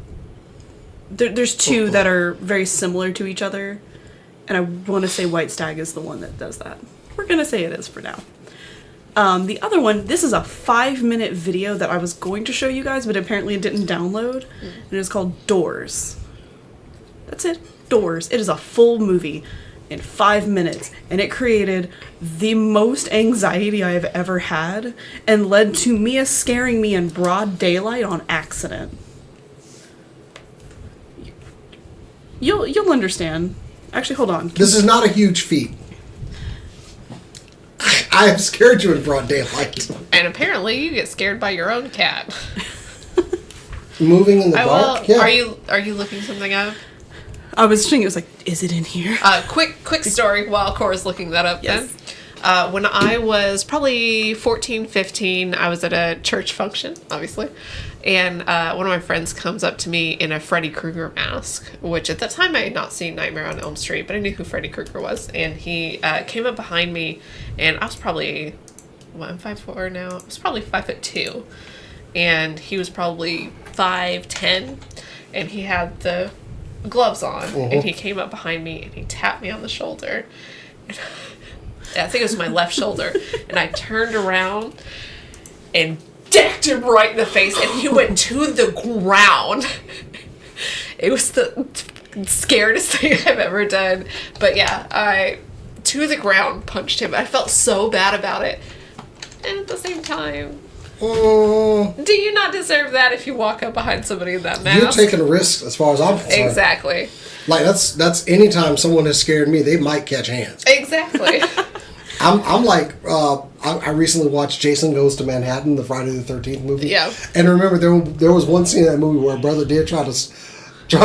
There's two that are very similar to each other, and I want to say White Stag is the one that does that. We're gonna say it is for now. The other one, this is a 5-minute video that I was going to show you guys, but apparently it didn't download, and it's called Doors. That's it. Doors. It is a full movie in 5 minutes, and it created the most anxiety I have ever had and led to Mia scaring me in broad daylight on accident. You'll understand. Actually, hold on. This is not a huge feat. I have scared you in broad daylight. And apparently you get scared by your own cat. Moving in the dark? Yeah. Are you looking something up? I was thinking, it was like, is it in here? Quick story while Cora's looking that up. Yes. Then. When I was probably 14, 15, I was at a church function, obviously. And one of my friends comes up to me in a Freddy Krueger mask, which at that time I had not seen Nightmare on Elm Street, but I knew who Freddy Krueger was. And he came up behind me, and I was probably, I'm 5'4" now. I was probably 5'2". And he was probably 5'10", and he had the gloves on. And he came up behind me, and he tapped me on the shoulder. And I think it was my left shoulder. And I turned around and decked him right in the face, and he went to the ground. It was the scariest thing I've ever done. But yeah, I to the ground punched him. I felt so bad about it. And at the same time, do you not deserve that if you walk up behind somebody in that mask? You're taking a risk as far as I'm concerned. Exactly. Like, that's anytime someone has scared me, they might catch hands. Exactly. I'm like, I recently watched Jason Goes to Manhattan, the Friday the 13th movie. Yeah. And remember, there was one scene in that movie where a brother did try to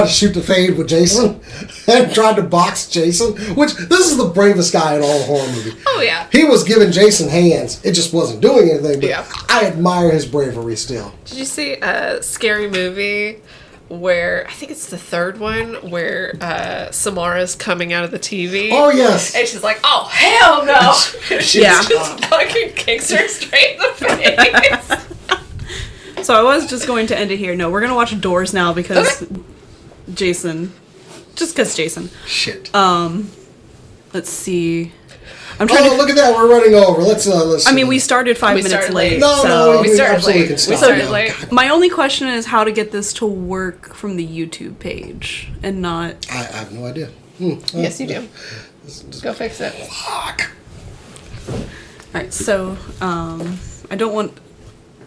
shoot the fade with Jason and tried to box Jason, which this is the bravest guy in all the horror movie. Oh, yeah. He was giving Jason hands. It just wasn't doing anything, but Yeah. I admire his bravery still. Did you see a scary movie where, I think it's the third one, where Samara's coming out of the TV? Oh, yes. And she's like, oh, hell no! And she Yeah. just fucking kicks her straight in the face. So I was just going to end it here. No, we're going to watch Doors now because Jason. Just because Jason. Shit. Let's see. I'm trying Oh, look at that. We're running over. Let's I mean, we started 5 minutes started late. late. No, so no, we started absolutely late. can We stop started now. late. God, my only question is how to get this to work from the YouTube page and not. I have no idea. Yes, you do. Go fix it. Fuck. Alright, so, I don't want.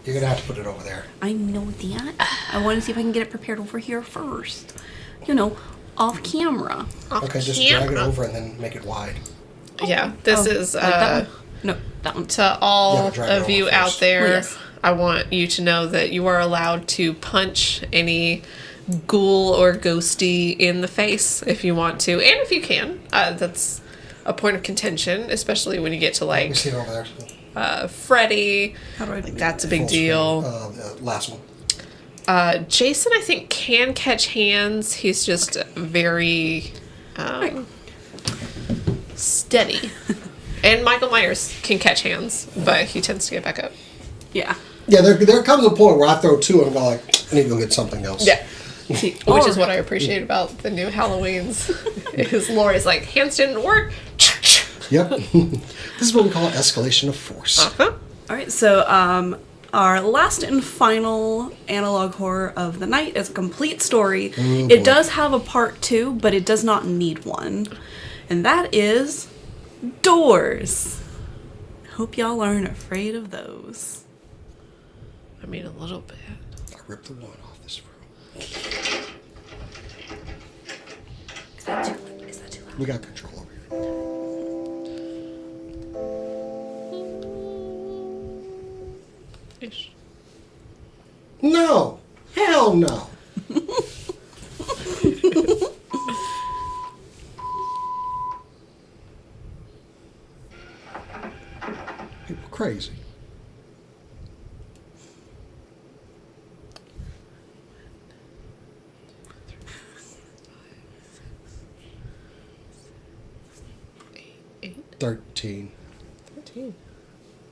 You're going to have to put it over there. I know that. I want to see if I can get it prepared over here first. You know, off camera. Okay, just drag it over and then make it wide. Yeah, this is Like that one? No, that one. to all Yeah, drag it of you over out first. there. Oh, yes. I want you to know that you are allowed to punch any ghoul or ghosty in the face if you want to, and if you can. That's a point of contention, especially when you get to Let me like see it over there. Freddy. How do I Like that's a big Full deal. screen. The last one. Jason, I think, can catch hands. He's just very steady. And Michael Myers can catch hands, but he tends to get back up. Yeah. Yeah, there comes a point where I throw two and I'm like, I need to go get something else. Yeah. Which is what I appreciate about the new Halloweens. Is Lori's like, hands didn't work. Yep. This is what we call escalation of force. Uh-huh. All right, so our last and final analog horror of the night is a complete story. Oh, it boy. does have a part 2, but it does not need one. And that is doors. Hope y'all aren't afraid of those. I mean, a little bit. I ripped the one off this room. Is that too loud? We got control over here. Ish. No! Hell no! People crazy. Eight, 13. 13.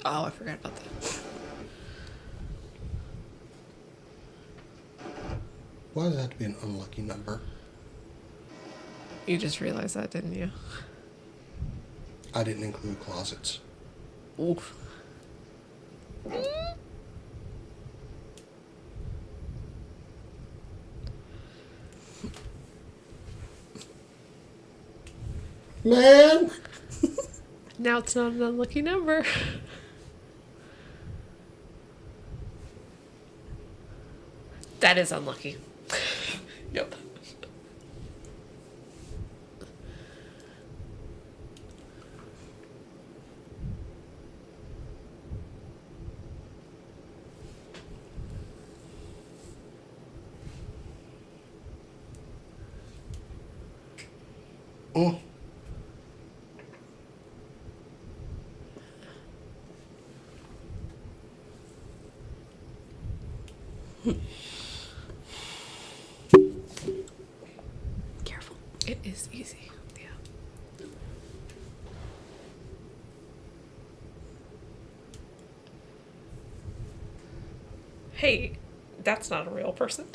Oh, I forgot about that. Why does that have to be an unlucky number? You just realized that, didn't you? I didn't include closets. Oof. Man! Now it's not an unlucky number. That is unlucky. Yep. Mm. Careful. It is easy. Yeah. Hey, that's not a real person.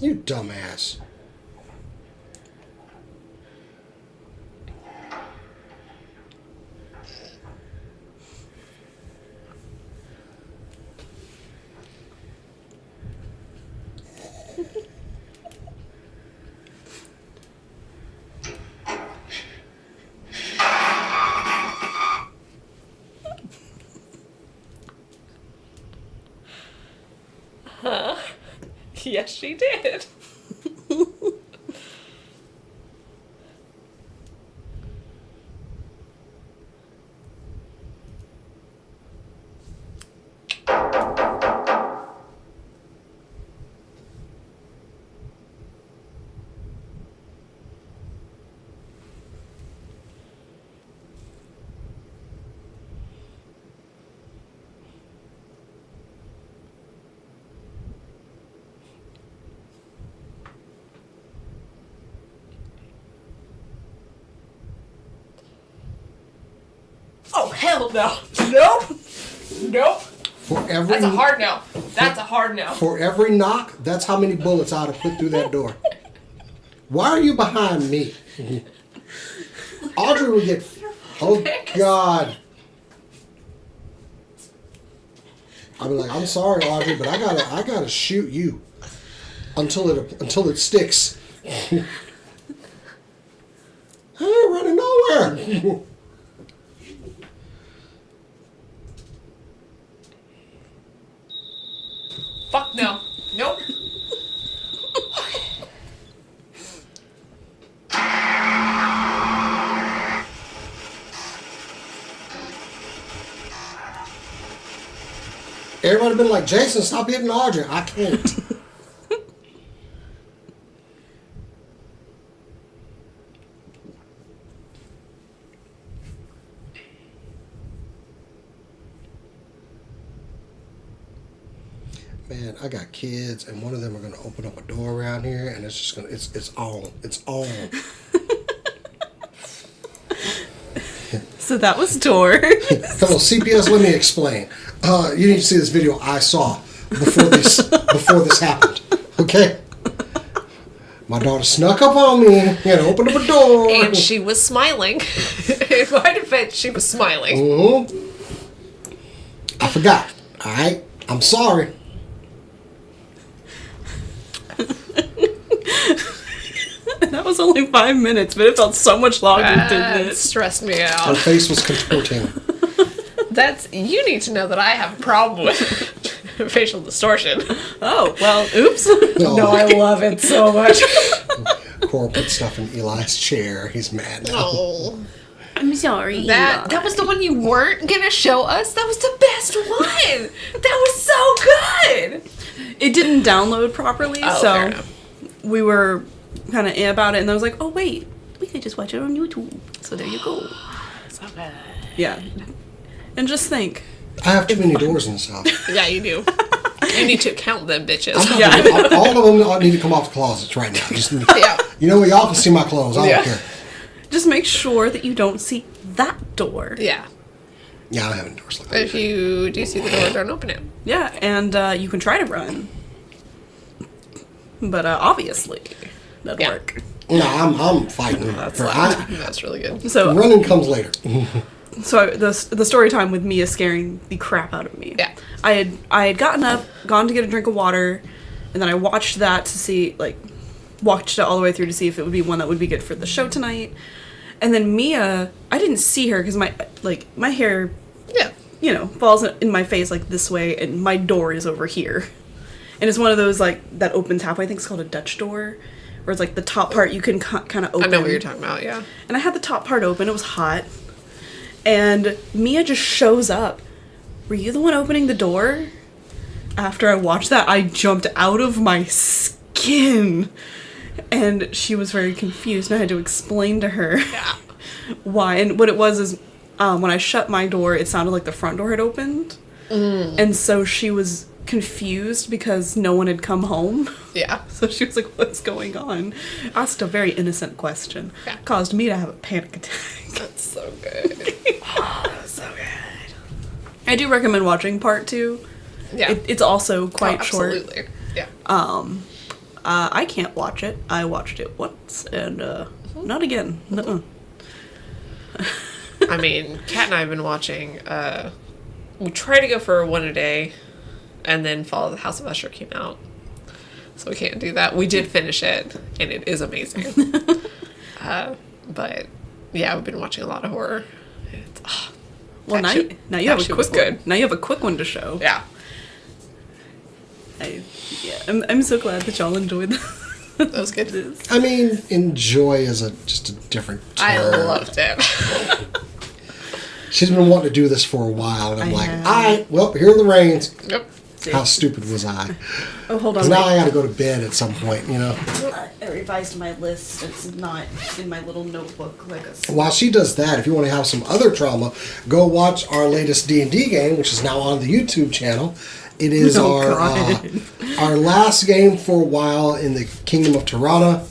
You dumbass. Yes, she did. Oh, hell no. Nope. Nope. For every That's a hard no. That's a hard no. For every knock, that's how many bullets I'd have put through that door. Why are you behind me? Audrey would get. Oh God. I'd be like, I'm sorry, Audrey, but I gotta shoot you until it sticks. I ain't running nowhere. fuck no. Nope. Everybody been like, Jason, stop hitting Audrey. I can't. Man, I got kids, and one of them are gonna open up a door around here, and it's just gonna, it's on. So that was Tor. Hello, CPS. Let me explain. You need to see this video I saw before this happened. Okay. My daughter snuck up on me and opened up a door. And she was smiling. In my defense, she was smiling. I forgot. All right. I'm sorry. That was only 5 minutes, but it felt so much longer, didn't That it? stressed me Her out. face was contorting. You need to know that I have a problem with facial distortion. Oh, well, oops. No, I love it so much. Cora put stuff in Eli's chair. He's mad now. Oh. I'm sorry. That was the one you weren't gonna show us? That was the best one! That was so good! It didn't download properly, Oh, fair so enough. we were kind of about it, and I was like, oh, wait, we could just watch it on YouTube. So there you go. So good. Yeah. And just think. I have too many doors in this house. Yeah, you do. You need to count them, bitches. All of them need to come off the closets right now. Just, Yeah. you know what? Y'all can see my clothes. I Yeah. don't care. Just make sure that you don't see that door. Yeah. Yeah, I don't have any doors like that. If you do see the door, don't open it. Yeah, and you can try to run. But obviously, that'd Yeah. work. No, I'm fighting. That's really good. So, Running comes later. the story time with Mia scaring the crap out of me. Yeah. I had gotten up, gone to get a drink of water, and then I watched that to see, watched it all the way through to see if it would be one that would be good for the show tonight. And then Mia, I didn't see her because my hair, Yeah. falls in my face this way, and my door is over here. And it's one of those that opens halfway. I think it's called a Dutch door, where it's the top part you can kind of open. I know what you're talking about, yeah. And I had the top part open. It was hot. And Mia just shows up. Were you the one opening the door? After I watched that, I jumped out of my skin. And she was very confused, and I had to explain to her Yeah. why. And what it was is, when I shut my door, it sounded like the front door had opened. And so she was confused because no one had come home. Yeah. So she was like, what's going on? Asked a very innocent question. Yeah. Caused me to have a panic attack. That's so good. So good. I do recommend watching part 2. Yeah. It's also quite short. Absolutely. Yeah. I can't watch it. I watched it once, and not again. Nuh-uh. I mean, Kat and I have been watching, we try to go for one a day, and then Fall of the House of Usher came out. So we can't do that. We did finish it, and it is amazing. But, yeah, we've been watching a lot of horror. It's, Well, now you have a actually quick was good. one. Now you have a quick one to show. Yeah. I'm so glad that y'all enjoyed that. That was good. I mean, enjoy is just a different term. I loved it. She's been wanting to do this for a while, and I'm I like, have. all right, well, here are the reins. Yep. How stupid was I? Oh, hold on. Because now I got to go to bed at some point, I revised my list. It's not in my little notebook like a... While she does that, if you want to have some other trauma, go watch our latest D&D game, which is now on the YouTube channel. It is our last game for a while in the Kingdom of Tirana.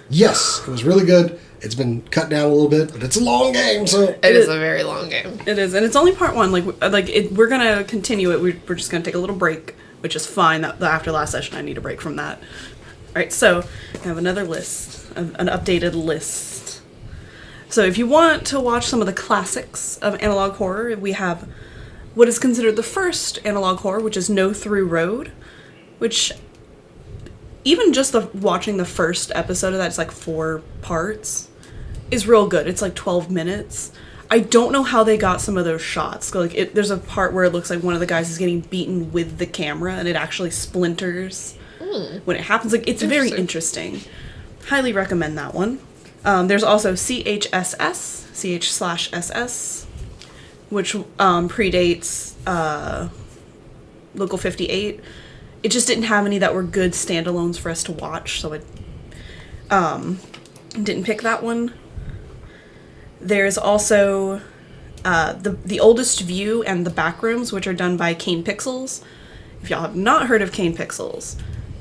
Yes, it was really good. It's been cut down a little bit, but it's a long game, so... It is a very long game. It is, and it's only part 1. We're gonna continue it. We're just gonna take a little break, which is fine. That after last session, I need a break from that. All right, so I have another list, an updated list. So if you want to watch some of the classics of analog horror, we have what is considered the first analog horror, which is No Through Road, which even just watching the first episode of that, it's 4 parts, is real good. It's 12 minutes. I don't know how they got some of those shots. Like, there's a part where it looks like one of the guys is getting beaten with the camera, and it actually splinters when it happens. Like, it's very interesting. Highly recommend that one. There's also CHSS, CH/SS, which predates Local 58. It just didn't have any that were good standalones for us to watch, so it didn't pick that one. There's also the Oldest View and the Backrooms, which are done by Kane Pixels. If y'all have not heard of Kane Pixels,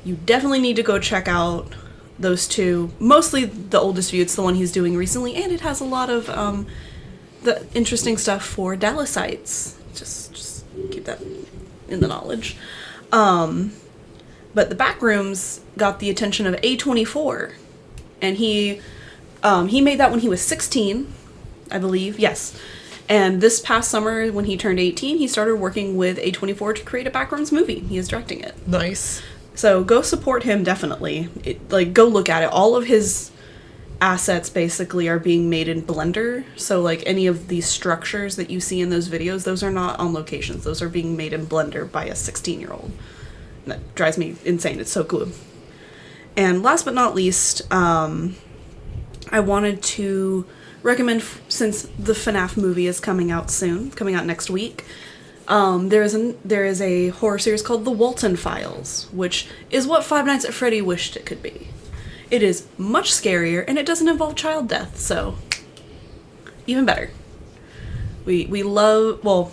you definitely need to go check out those two. Mostly the Oldest View, it's the one he's doing recently, and it has a lot of the interesting stuff for Dallasites. Just keep that in the knowledge. But the Backrooms got the attention of A24, and he made that when he was 16, I believe. Yes. And this past summer, when he turned 18, he started working with A24 to create a Backrooms movie. He is directing it. Nice. So go support him, definitely. Go look at it. All of his assets basically are being made in Blender. So like any of these structures that you see in those videos, those are not on locations. Those are being made in Blender by a 16-year-old. That drives me insane. It's so cool. And last but not least, I wanted to recommend, since the FNAF movie is coming out soon, coming out next week, there is a horror series called The Walton Files, which is what Five Nights at Freddy wished it could be. It is much scarier, and it doesn't involve child death, so even better. We love, well,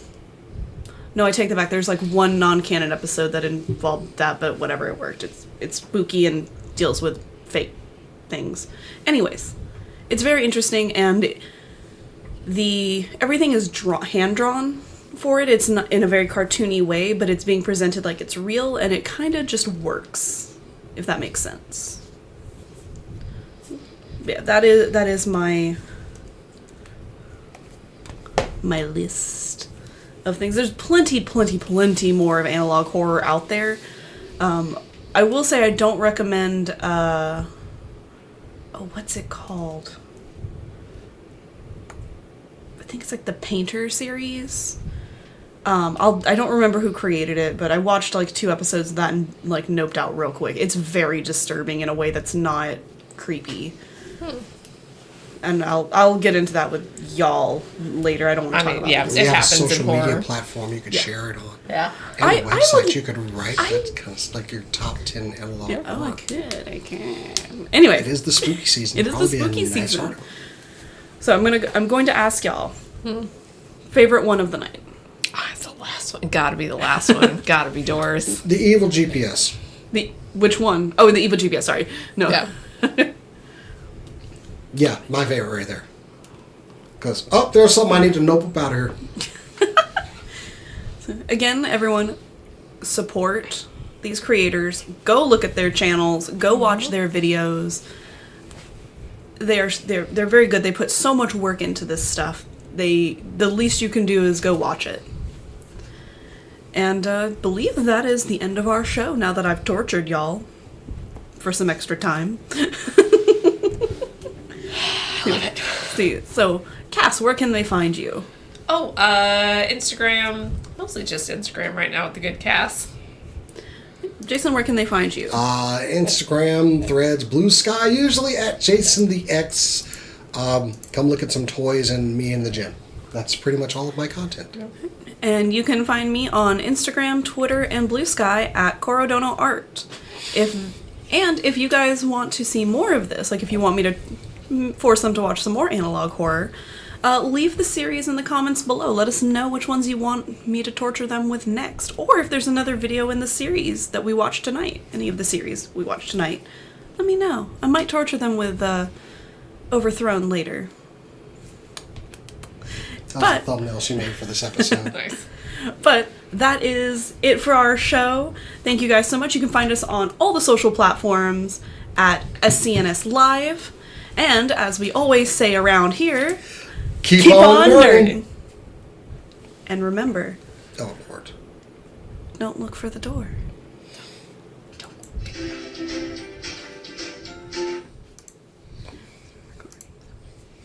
no, I take that back. There's like one non-canon episode that involved that, but whatever, it worked. It's spooky and deals with fake things. Anyways, it's very interesting, and everything is hand-drawn for it. It's not in a very cartoony way, but it's being presented like it's real, and it kind of just works, if that makes sense. Yeah, that is my list of things. There's plenty more of analog horror out there. I will say I don't recommend what's it called? I think it's like the Painter series. I don't remember who created it, but I watched like 2 episodes of that and like noped out real quick. It's very disturbing in a way that's not creepy. And I'll get into that with y'all later. I don't want to talk about it. It happens a social in horror. media platform you could share it on. Yeah. And a website you could write that's kind of like your top 10 analog Yeah, horror. I can. Anyway. It is the spooky season. It is the Probably a spooky nice season. article. So I'm going to ask y'all, favorite one of the night. It's the last one. Gotta be the last one. Gotta be Doors. The Evil GPS. Which one? Oh, the Evil GPS, sorry. No. Yeah. Yeah, my favorite right there. Because, there's something I need to nope up out of here. Again, everyone, support these creators. Go look at their channels. Go watch their videos. They're very good. They put so much work into this stuff. The least you can do is go watch it. And believe that is the end of our show, now that I've tortured y'all for some extra time. See, so Cass, where can they find you? Oh, Instagram. Mostly just Instagram right now with the good Cass. Jason, where can they find you? Instagram, Threads, Blue Sky, usually at Jason the X. Come look at some toys and me in the gym. That's pretty much all of my content. And you can find me on Instagram, Twitter, and Blue Sky at Corodono Art. If you guys want to see more of this, like if you want me to force them to watch some more analog horror, leave the series in the comments below. Let us know which ones you want me to torture them with next. Or if there's another video in the series that we watched tonight, any of the series we watched tonight, let me know. I might torture them with Overthrown later. That's the thumbnail she made for this episode. Nice. But that is it for our show. Thank you guys so much. You can find us on all the social platforms at SCNS Live. And as we always say around here, keep on nerding. And remember, Oh, Lord. don't look for the door.